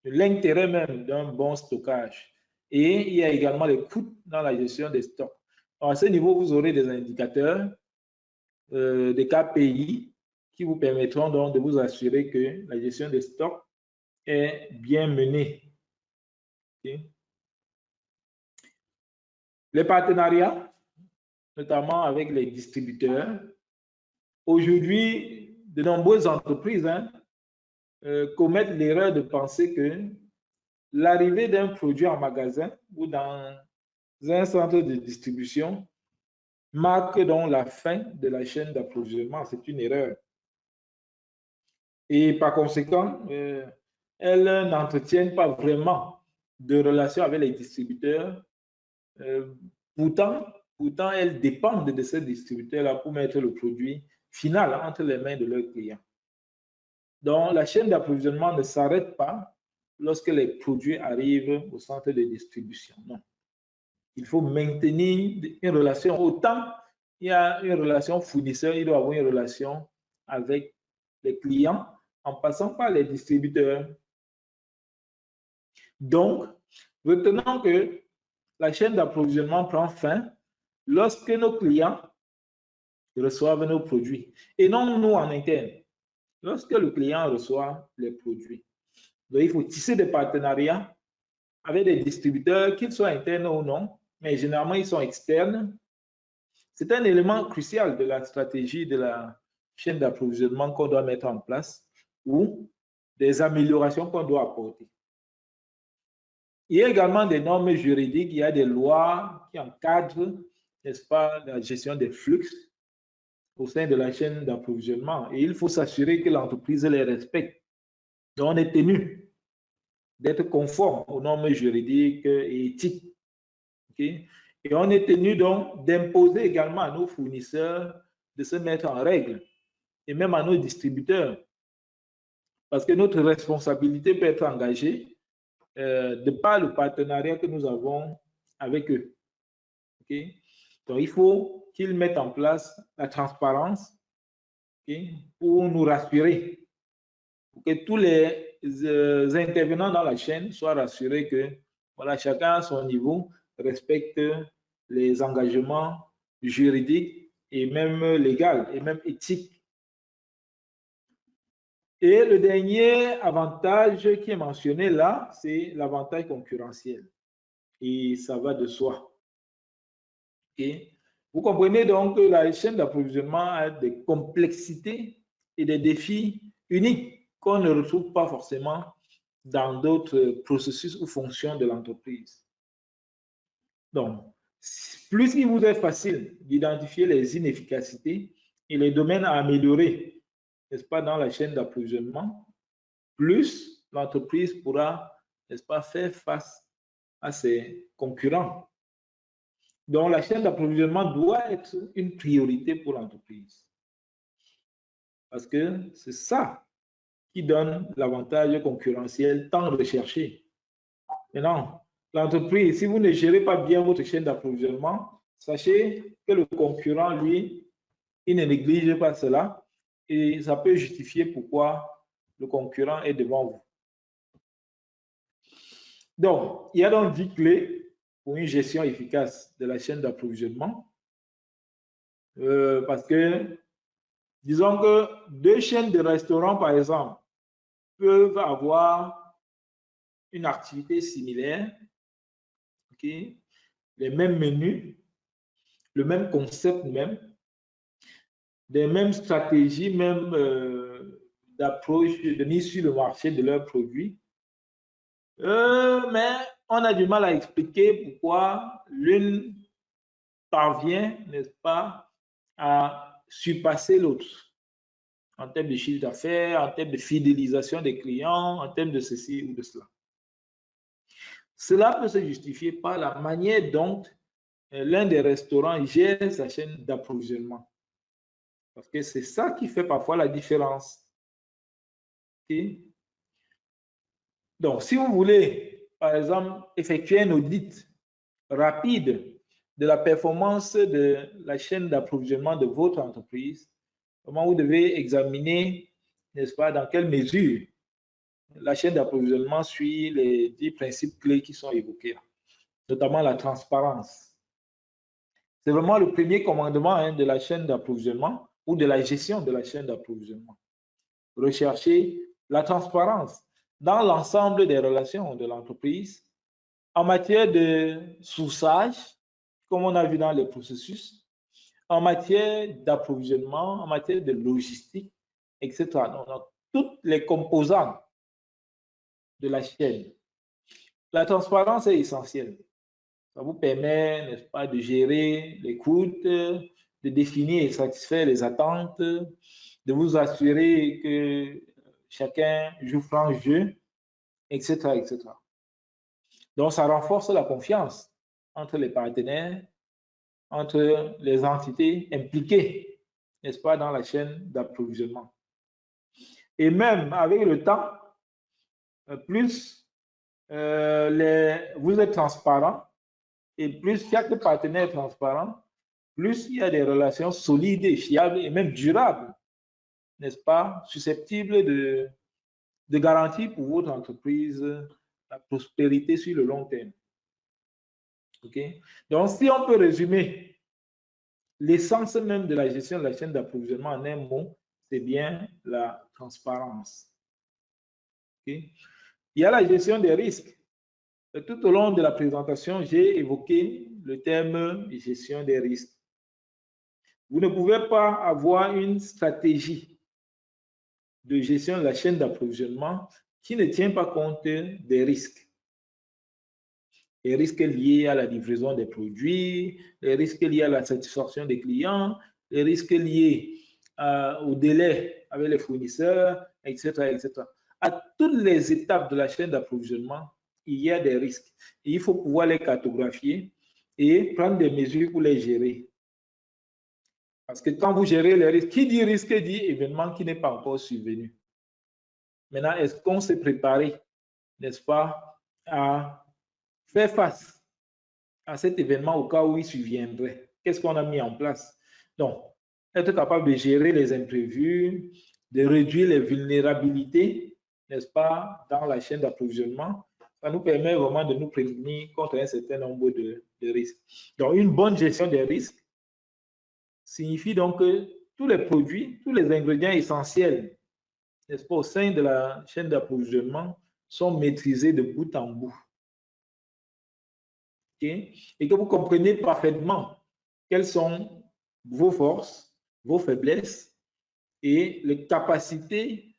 l'intérêt même d'un bon stockage. Et il y a également les coûts dans la gestion des stocks. Alors, à ce niveau, vous aurez des indicateurs, des KPI, qui vous permettront donc de vous assurer que la gestion des stocks est bien menée. Okay? Les partenariats, notamment avec les distributeurs. Aujourd'hui, de nombreuses entreprises commettent l'erreur de penser que l'arrivée d'un produit en magasin ou dans un centre de distribution marque donc la fin de la chaîne d'approvisionnement. C'est une erreur. Et par conséquent, elles n'entretiennent pas vraiment de relation avec les distributeurs. Pourtant, elles dépendent de ces distributeurs-là pour mettre le produit final entre les mains de leurs clients. Donc, la chaîne d'approvisionnement ne s'arrête pas lorsque les produits arrivent au centre de distribution. Non. Il faut maintenir une relation autant il y a une relation fournisseur, il doit avoir une relation avec les clients en passant par les distributeurs. Donc, retenons que la chaîne d'approvisionnement prend fin lorsque nos clients reçoivent nos produits et non nous en interne. Lorsque le client reçoit les produits. Donc, il faut tisser des partenariats avec des distributeurs, qu'ils soient internes ou non, mais généralement, ils sont externes. C'est un élément crucial de la stratégie de la chaîne d'approvisionnement qu'on doit mettre en place ou des améliorations qu'on doit apporter. Il y a également des normes juridiques, il y a des lois qui encadrent, n'est-ce pas, la gestion des flux au sein de la chaîne d'approvisionnement. Et il faut s'assurer que l'entreprise les respecte. Donc, on est tenu d'être conforme aux normes juridiques et éthiques. Okay? Et on est tenu donc d'imposer également à nos fournisseurs de se mettre en règle et même à nos distributeurs. Parce que notre responsabilité peut être engagée de par le partenariat que nous avons avec eux. Okay? Donc, il faut qu'ils mettent en place la transparence, okay, pour nous rassurer, pour que tous les intervenants dans la chaîne soient rassurés que voilà, chacun à son niveau respecte les engagements juridiques et même légaux et même éthiques. Et le dernier avantage qui est mentionné là, c'est l'avantage concurrentiel. Et ça va de soi. Okay? Vous comprenez donc que la chaîne d'approvisionnement a des complexités et des défis uniques qu'on ne retrouve pas forcément dans d'autres processus ou fonctions de l'entreprise. Donc, plus il vous est facile d'identifier les inefficacités et les domaines à améliorer, n'est-ce pas, dans la chaîne d'approvisionnement, plus l'entreprise pourra, n'est-ce pas, faire face à ses concurrents. Donc, la chaîne d'approvisionnement doit être une priorité pour l'entreprise. Parce que c'est ça qui donne l'avantage concurrentiel tant recherché. Maintenant, l'entreprise, si vous ne gérez pas bien votre chaîne d'approvisionnement, sachez que le concurrent, lui, il ne néglige pas cela et ça peut justifier pourquoi le concurrent est devant vous. Donc, il y a donc 10 clés pour une gestion efficace de la chaîne d'approvisionnement. Parce que, disons que 2 chaînes de restaurants, par exemple, peuvent avoir une activité similaire, okay, les mêmes menus, le même concept même, des mêmes stratégies, même d'approche de mise sur le marché de leurs produits. Mais on a du mal à expliquer pourquoi l'une parvient, n'est-ce pas, à surpasser l'autre en termes de chiffre d'affaires, en termes de fidélisation des clients, en termes de ceci ou de cela. Cela peut se justifier par la manière dont l'un des restaurants gère sa chaîne d'approvisionnement. Parce que c'est ça qui fait parfois la différence. Okay? Donc, si vous voulez, par exemple, effectuer un audit rapide de la performance de la chaîne d'approvisionnement de votre entreprise, comment vous devez examiner, n'est-ce pas, dans quelle mesure la chaîne d'approvisionnement suit les 10 principes clés qui sont évoqués, notamment la transparence. C'est vraiment le premier commandement de la chaîne d'approvisionnement ou de la gestion de la chaîne d'approvisionnement. Rechercher la transparence dans l'ensemble des relations de l'entreprise en matière de sourçage, comme on a vu dans les processus, en matière d'approvisionnement, en matière de logistique, etc. Donc, toutes les composantes de la chaîne. La transparence est essentielle. Ça vous permet, n'est-ce pas, de gérer les coûts, de définir et satisfaire les attentes, de vous assurer que chacun joue franc jeu, etc., etc. Donc, ça renforce la confiance entre les partenaires, entre les entités impliquées, n'est-ce pas, dans la chaîne d'approvisionnement. Et même avec le temps, plus vous êtes transparent et plus chaque partenaire est transparent, plus il y a des relations solides et fiables et même durables, n'est-ce pas, susceptibles de garantir pour votre entreprise la prospérité sur le long terme. OK? Donc, si on peut résumer l'essence même de la gestion de la chaîne d'approvisionnement en un mot, c'est bien la transparence. Okay? Il y a la gestion des risques. Tout au long de la présentation, j'ai évoqué le terme gestion des risques. Vous ne pouvez pas avoir une stratégie de gestion de la chaîne d'approvisionnement qui ne tient pas compte des risques. Les risques liés à la livraison des produits, les risques liés à la satisfaction des clients, les risques liés au délai avec les fournisseurs, etc., etc. À toutes les étapes de la chaîne d'approvisionnement, il y a des risques. Et il faut pouvoir les cartographier et prendre des mesures pour les gérer. Parce que quand vous gérez les risques, qui dit risque dit événement qui n'est pas encore survenu. Maintenant, est-ce qu'on s'est préparé, n'est-ce pas, à faire face à cet événement au cas où il surviendrait? Qu'est-ce qu'on a mis en place? Donc, être capable de gérer les imprévus, de réduire les vulnérabilités, n'est-ce pas, dans la chaîne d'approvisionnement, ça nous permet vraiment de nous prémunir contre un certain nombre de risques. Donc, une bonne gestion des risques signifie donc que tous les produits, tous les ingrédients essentiels, n'est-ce pas, au sein de la chaîne d'approvisionnement sont maîtrisés de bout en bout. Okay? Et que vous comprenez parfaitement quelles sont vos forces, vos faiblesses et les capacités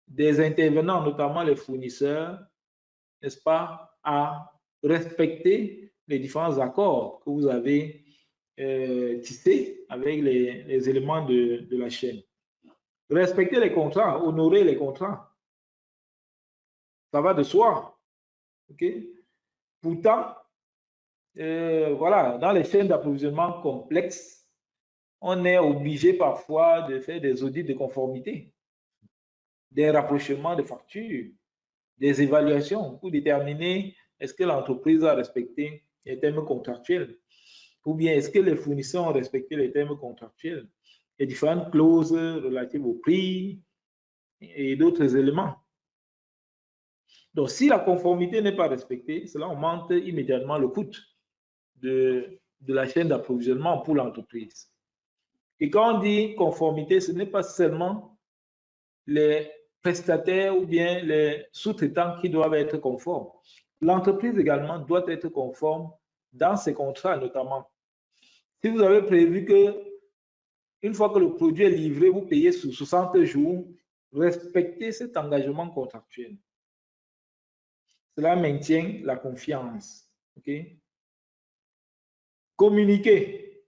des intervenants, notamment les fournisseurs, n'est-ce pas, à respecter les différents accords que vous avez tissés avec les éléments de la chaîne. Respecter les contrats, honorer les contrats, ça va de soi. Okay? Pourtant, voilà, dans les chaînes d'approvisionnement complexes, on est obligé parfois de faire des audits de conformité, des rapprochements de factures, des évaluations pour déterminer est-ce que l'entreprise a respecté les termes contractuels ou bien est-ce que les fournisseurs ont respecté les termes contractuels, les différentes clauses relatives au prix et d'autres éléments. Donc, si la conformité n'est pas respectée, cela augmente immédiatement le coût de la chaîne d'approvisionnement pour l'entreprise. Et quand on dit conformité, ce n'est pas seulement les prestataires ou bien les sous-traitants qui doivent être conformes. L'entreprise également doit être conforme dans ses contrats notamment. Si vous avez prévu que une fois que le produit est livré, vous payez sous 60 jours, respectez cet engagement contractuel. Cela maintient la confiance. Okay? Communiquer,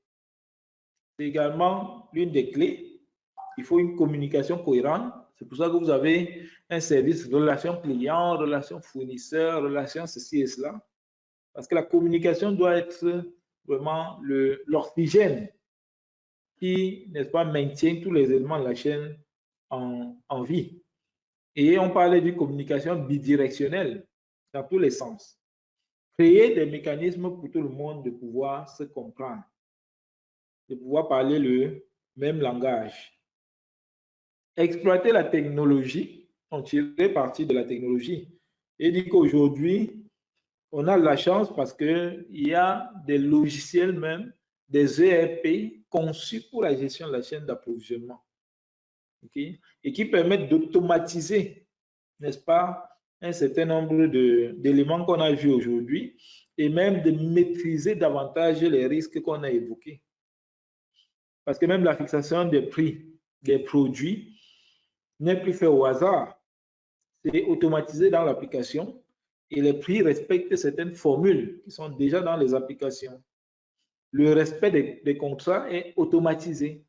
c'est également l'une des clés. Il faut une communication cohérente. C'est pour ça que vous avez un service relation client, relation fournisseur, relation ceci et cela. Parce que la communication doit être vraiment l'oxygène qui, n'est-ce pas, maintient tous les éléments de la chaîne en vie. Et on parlait d'une communication bidirectionnelle dans tous les sens. Créer des mécanismes pour tout le monde de pouvoir se comprendre, de pouvoir parler le même langage. Exploiter la technologie, on tirait parti de la technologie et dit qu'aujourd'hui, on a la chance parce qu'il y a des logiciels même, des ERP conçus pour la gestion de la chaîne d'approvisionnement. Okay? Et qui permettent d'automatiser, n'est-ce pas, un certain nombre d'éléments qu'on a vus aujourd'hui et même de maîtriser davantage les risques qu'on a évoqués. Parce que même la fixation des prix des produits n'est plus fait au hasard. C'est automatisé dans l'application et les prix respectent certaines formules qui sont déjà dans les applications. Le respect des contrats est automatisé.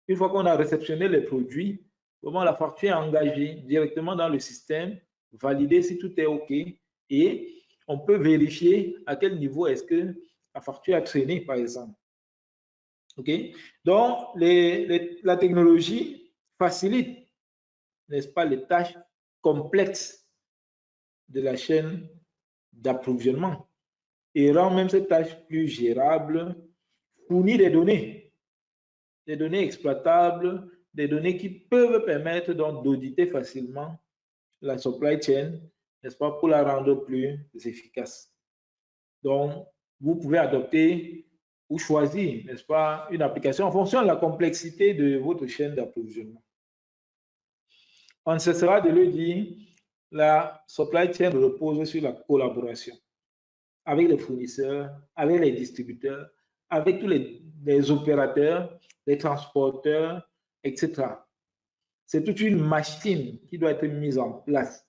Une fois qu'on a réceptionné les produits, comment la facture est engagée directement dans le système, valider si tout est OK et on peut vérifier à quel niveau est-ce que la facture a traîné, par exemple. OK? Donc, la technologie facilite, n'est-ce pas, les tâches complexes de la chaîne d'approvisionnement et rend même ces tâches plus gérables, fournir des données exploitables, des données qui peuvent permettre donc d'auditer facilement la supply chain, n'est-ce pas, pour la rendre plus efficace. Donc, vous pouvez adopter ou choisir, n'est-ce pas, une application en fonction de la complexité de votre chaîne d'approvisionnement. On ne cessera de le dire, la supply chain repose sur la collaboration avec les fournisseurs, avec les distributeurs, avec tous les opérateurs, les transporteurs, etc. C'est toute une machine qui doit être mise en place.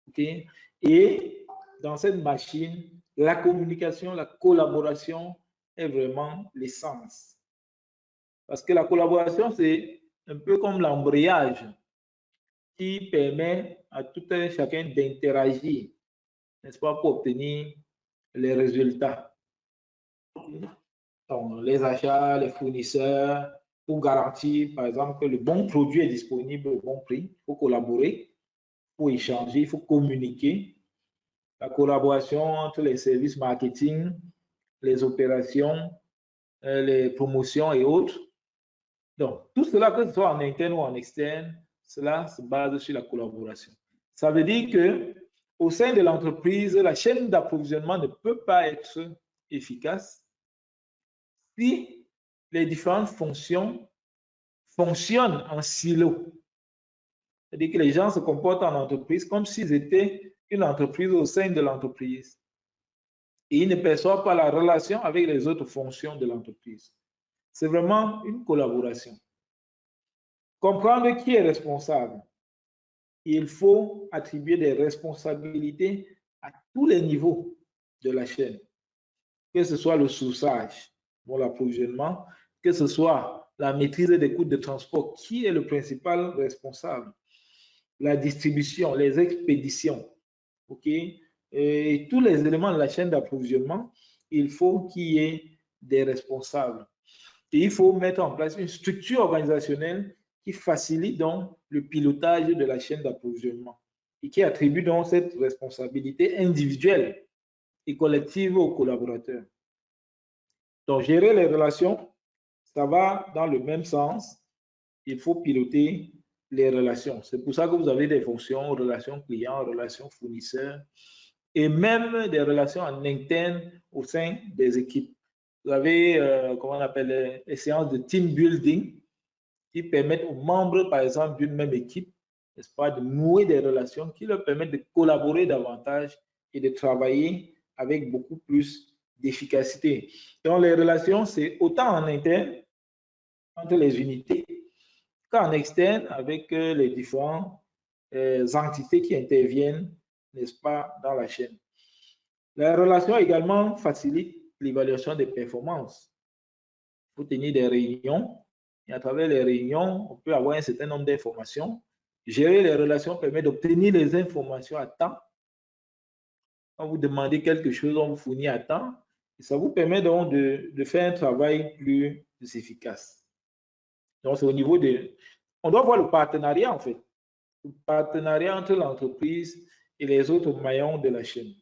Okay? Et dans cette machine, la communication, la collaboration est vraiment l'essence. Parce que la collaboration, c'est un peu comme l'embrayage qui permet à tout un chacun d'interagir, n'est-ce pas, pour obtenir les résultats. Donc, les achats, les fournisseurs, pour garantir, par exemple, que le bon produit est disponible au bon prix. Il faut collaborer, il faut échanger, il faut communiquer. La collaboration entre les services marketing, les opérations, les promotions et autres. Donc, tout cela, que ce soit en interne ou en externe, cela se base sur la collaboration. Ça veut dire que au sein de l'entreprise, la chaîne d'approvisionnement ne peut pas être efficace si les différentes fonctions fonctionnent en silo. C'est-à-dire que les gens se comportent en entreprise comme s'ils étaient une entreprise au sein de l'entreprise. Et ils ne perçoivent pas la relation avec les autres fonctions de l'entreprise. C'est vraiment une collaboration. Comprendre qui est responsable. Il faut attribuer des responsabilités à tous les niveaux de la chaîne, que ce soit le sourçage, l'approvisionnement, que ce soit la maîtrise des coûts de transport, qui est le principal responsable, la distribution, les expéditions, ok, et tous les éléments de la chaîne d'approvisionnement, il faut qu'il y ait des responsables. Et il faut mettre en place une structure organisationnelle qui facilite donc le pilotage de la chaîne d'approvisionnement et qui attribue donc cette responsabilité individuelle et collective aux collaborateurs. Donc, gérer les relations, ça va dans le même sens. Il faut piloter les relations. C'est pour ça que vous avez des fonctions, relations clients, relations fournisseurs et même des relations en interne au sein des équipes. Vous avez, comment on appelle, les séances de team building qui permettent aux membres, par exemple, d'une même équipe, n'est-ce pas, de nouer des relations qui leur permettent de collaborer davantage et de travailler avec beaucoup plus d'efficacité. Donc, les relations, c'est autant en interne, entre les unités, qu'en externe, avec les différentes entités qui interviennent, n'est-ce pas, dans la chaîne. La relation également facilite l'évaluation des performances. Il faut tenir des réunions et à travers les réunions, on peut avoir un certain nombre d'informations. Gérer les relations permet d'obtenir les informations à temps. Quand vous demandez quelque chose, on vous fournit à temps. Et ça vous permet donc de faire un travail plus efficace. Donc, c'est au niveau de... On doit voir le partenariat, en fait. Le partenariat entre l'entreprise et les autres maillons de la chaîne.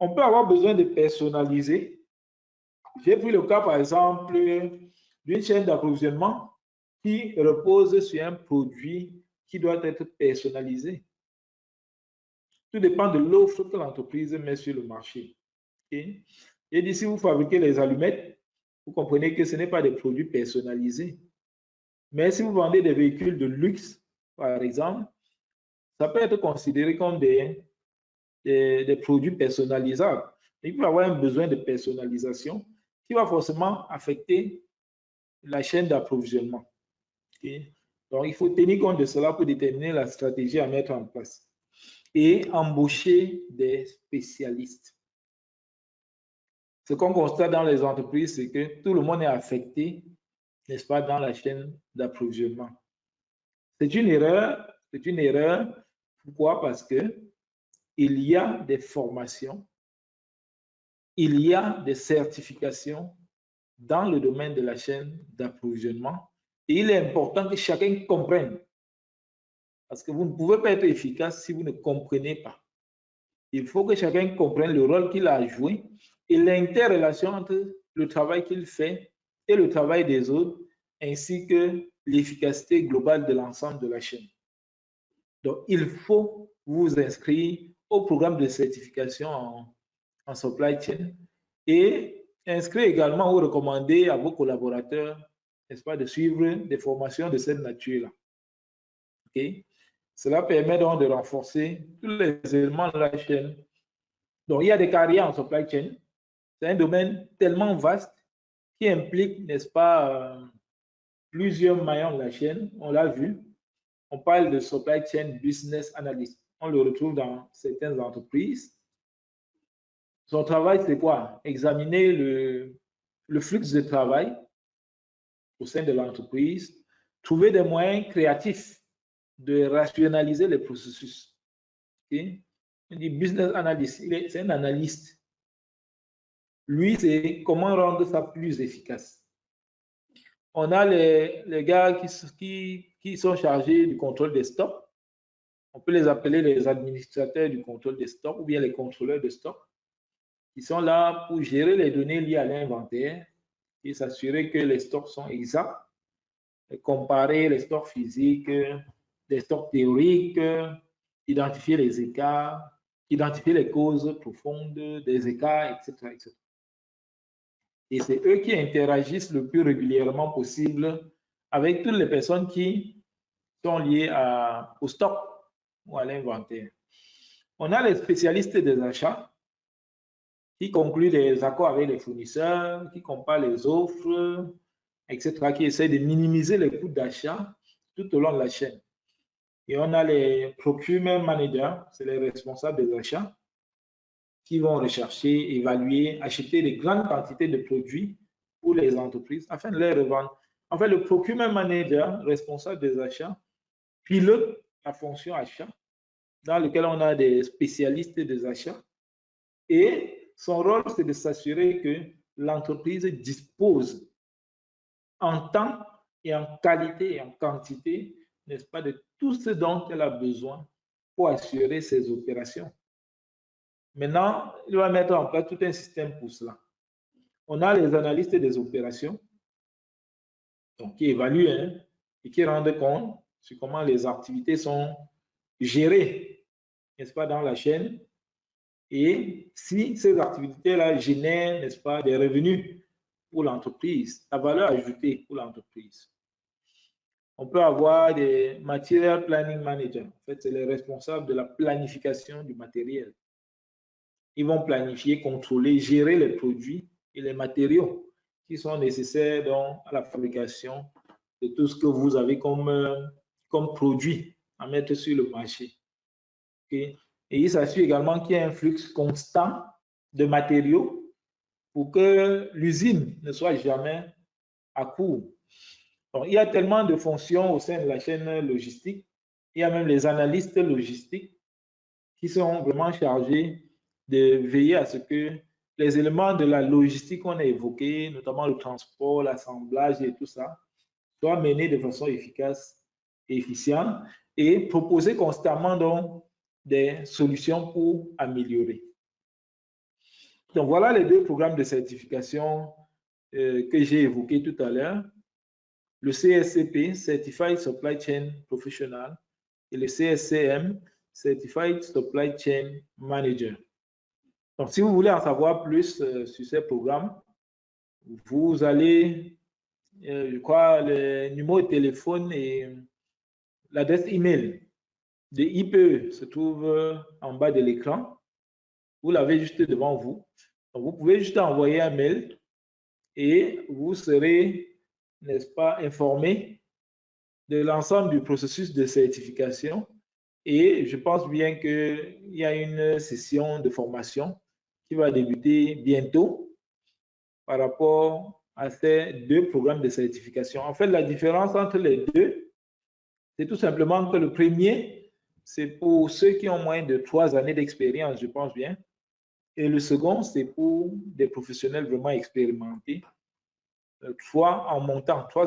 On peut avoir besoin de personnaliser. J'ai pris le cas, par exemple, d'une chaîne d'approvisionnement qui repose sur un produit qui doit être personnalisé. Tout dépend de l'offre que l'entreprise met sur le marché. Okay? Et d'ici, vous fabriquez les allumettes, vous comprenez que ce n'est pas des produits personnalisés. Mais si vous vendez des véhicules de luxe, par exemple, ça peut être considéré comme des produits personnalisables. Il peut y avoir un besoin de personnalisation qui va forcément affecter la chaîne d'approvisionnement. Okay? Donc, il faut tenir compte de cela pour déterminer la stratégie à mettre en place et embaucher des spécialistes. Ce qu'on constate dans les entreprises, c'est que tout le monde est affecté, n'est-ce pas, dans la chaîne d'approvisionnement. C'est une erreur. C'est une erreur. Pourquoi? Parce que il y a des formations, il y a des certifications dans le domaine de la chaîne d'approvisionnement et il est important que chacun comprenne. Parce que vous ne pouvez pas être efficace si vous ne comprenez pas. Il faut que chacun comprenne le rôle qu'il a à jouer et l'interrelation entre le travail qu'il fait et le travail des autres, ainsi que l'efficacité globale de l'ensemble de la chaîne. Donc, il faut vous inscrire au programme de certification en supply chain et inscrire également ou recommander à vos collaborateurs, n'est-ce pas, de suivre des formations de cette nature-là. Okay? Cela permet donc de renforcer tous les éléments de la chaîne. Donc, il y a des carrières en supply chain. C'est un domaine tellement vaste qui implique, n'est-ce pas, plusieurs maillons de la chaîne. On l'a vu. On parle de supply chain business analyst. On le retrouve dans certaines entreprises. Son travail, c'est quoi? Examiner le flux de travail au sein de l'entreprise, trouver des moyens créatifs de rationaliser les processus. Okay? On dit business analyst, c'est un analyste. Lui, c'est comment rendre ça plus efficace. On a les gars qui sont chargés du contrôle des stocks. On peut les appeler les administrateurs du contrôle des stocks ou bien les contrôleurs de stocks, qui sont là pour gérer les données liées à l'inventaire et s'assurer que les stocks sont exacts, comparer les stocks physiques, les stocks théoriques, identifier les écarts, identifier les causes profondes des écarts, etc. etc. Et c'est eux qui interagissent le plus régulièrement possible avec toutes les personnes qui sont liées au stock ou à l'inventaire. On a les spécialistes des achats qui concluent des accords avec les fournisseurs, qui comparent les offres, etc., qui essaient de minimiser les coûts d'achat tout au long de la chaîne. Et on a les procurement managers, c'est les responsables des achats, qui vont rechercher, évaluer, acheter de grandes quantités de produits pour les entreprises afin de les revendre. En fait, le procurement manager, responsable des achats, pilote la fonction achat, dans lequel on a des spécialistes des achats. Et son rôle, c'est de s'assurer que l'entreprise dispose en temps et en qualité et en quantité, n'est-ce pas, de tout ce dont elle a besoin pour assurer ses opérations. Maintenant, il va mettre en place tout un système pour cela. On a les analystes des opérations, donc qui évaluent et qui rendent compte sur comment les activités sont gérées, n'est-ce pas, dans la chaîne, et si ces activités-là génèrent, n'est-ce pas, des revenus pour l'entreprise, la valeur ajoutée pour l'entreprise. On peut avoir des material planning managers. En fait, c'est les responsables de la planification du matériel. Ils vont planifier, contrôler, gérer les produits et les matériaux qui sont nécessaires donc, à la fabrication de tout ce que vous avez comme produit à mettre sur le marché. Okay? Et il s'assure également qu'il y ait un flux constant de matériaux pour que l'usine ne soit jamais à court. Donc, il y a tellement de fonctions au sein de la chaîne logistique. Il y a même les analystes logistiques qui sont vraiment chargés de veiller à ce que les éléments de la logistique qu'on a évoqués, notamment le transport, l'assemblage et tout ça, soient menés de façon efficace et efficiente et proposer constamment donc des solutions pour améliorer. Donc voilà les deux programmes de certification que j'ai évoqués tout à l'heure. Le CSCP, Certified Supply Chain Professional, et le CSCM, Certified Supply Chain Manager. Donc, si vous voulez en savoir plus sur ces programmes, vous allez, je crois, le numéro de téléphone et l'adresse email de IPE se trouve en bas de l'écran. Vous l'avez juste devant vous. Donc, vous pouvez juste envoyer un mail et vous serez, n'est-ce pas, informé de l'ensemble du processus de certification. Et je pense bien qu'il y a une session de formation qui va débuter bientôt par rapport à ces deux programmes de certification. En fait, la différence entre les deux, c'est tout simplement que le premier, c'est pour ceux qui ont moins de 3 années d'expérience, je pense bien. Et le second, c'est pour des professionnels vraiment expérimentés, 3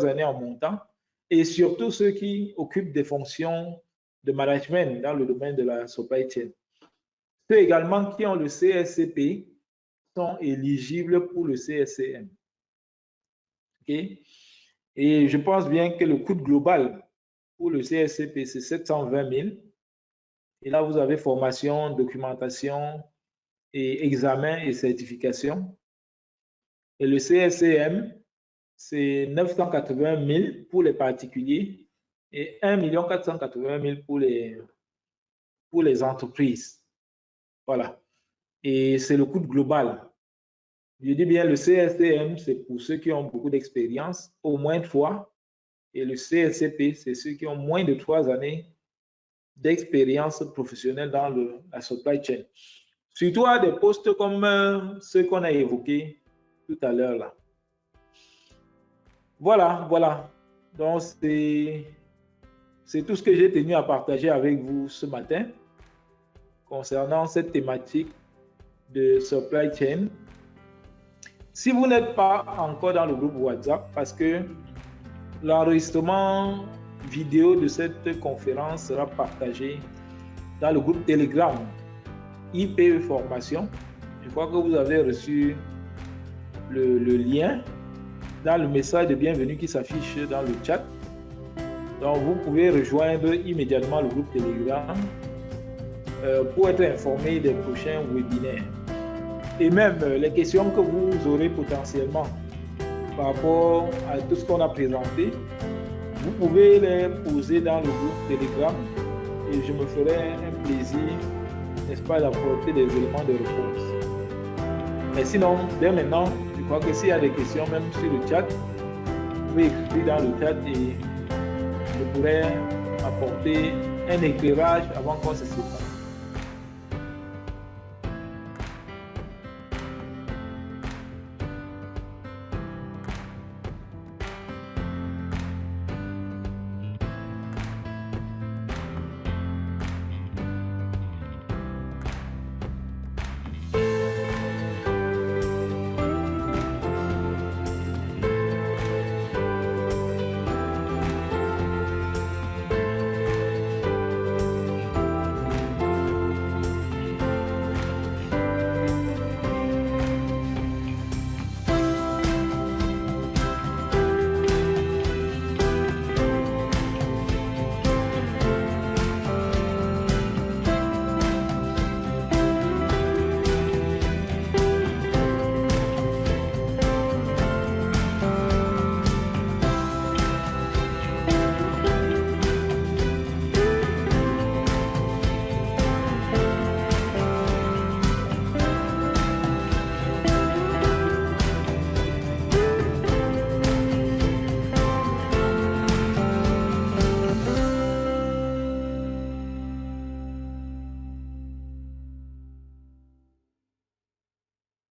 années en montant, et surtout ceux qui occupent des fonctions de management dans le domaine de la supply chain. Ceux également qui ont le CSCP sont éligibles pour le CSCM. Okay? Et je pense bien que le coût global pour le CSCP, c'est 720 000. Et là, vous avez formation, documentation et examen et certification. Et le CSCM, c'est 980 000 pour les particuliers et 1 480 000 pour les entreprises. Voilà. Et c'est le coût global. Je dis bien le CSCM, c'est pour ceux qui ont beaucoup d'expérience, au moins 3. Et le CSCP, c'est ceux qui ont moins de 3 années d'expérience professionnelle dans la supply chain. Surtout à des postes comme ceux qu'on a évoqués tout à l'heure là. Voilà. Donc, c'est tout ce que j'ai tenu à partager avec vous ce matin concernant cette thématique de supply chain. Si vous n'êtes pas encore dans le groupe WhatsApp, parce que l'enregistrement vidéo de cette conférence sera partagé dans le groupe Telegram IPE Formation. Je crois que vous avez reçu le lien dans le message de bienvenue qui s'affiche dans le chat. Donc, vous pouvez rejoindre immédiatement le groupe Telegram pour être informé des prochains webinaires. Et même les questions que vous aurez potentiellement par rapport à tout ce qu'on a présenté, vous pouvez les poser dans le groupe Telegram et je me ferai un plaisir, n'est-ce pas, d'apporter des éléments de réponse. Mais sinon, dès maintenant, je crois que s'il y a des questions, même sur le chat, vous pouvez écrire dans le chat et je pourrai apporter un éclairage avant qu'on se sépare.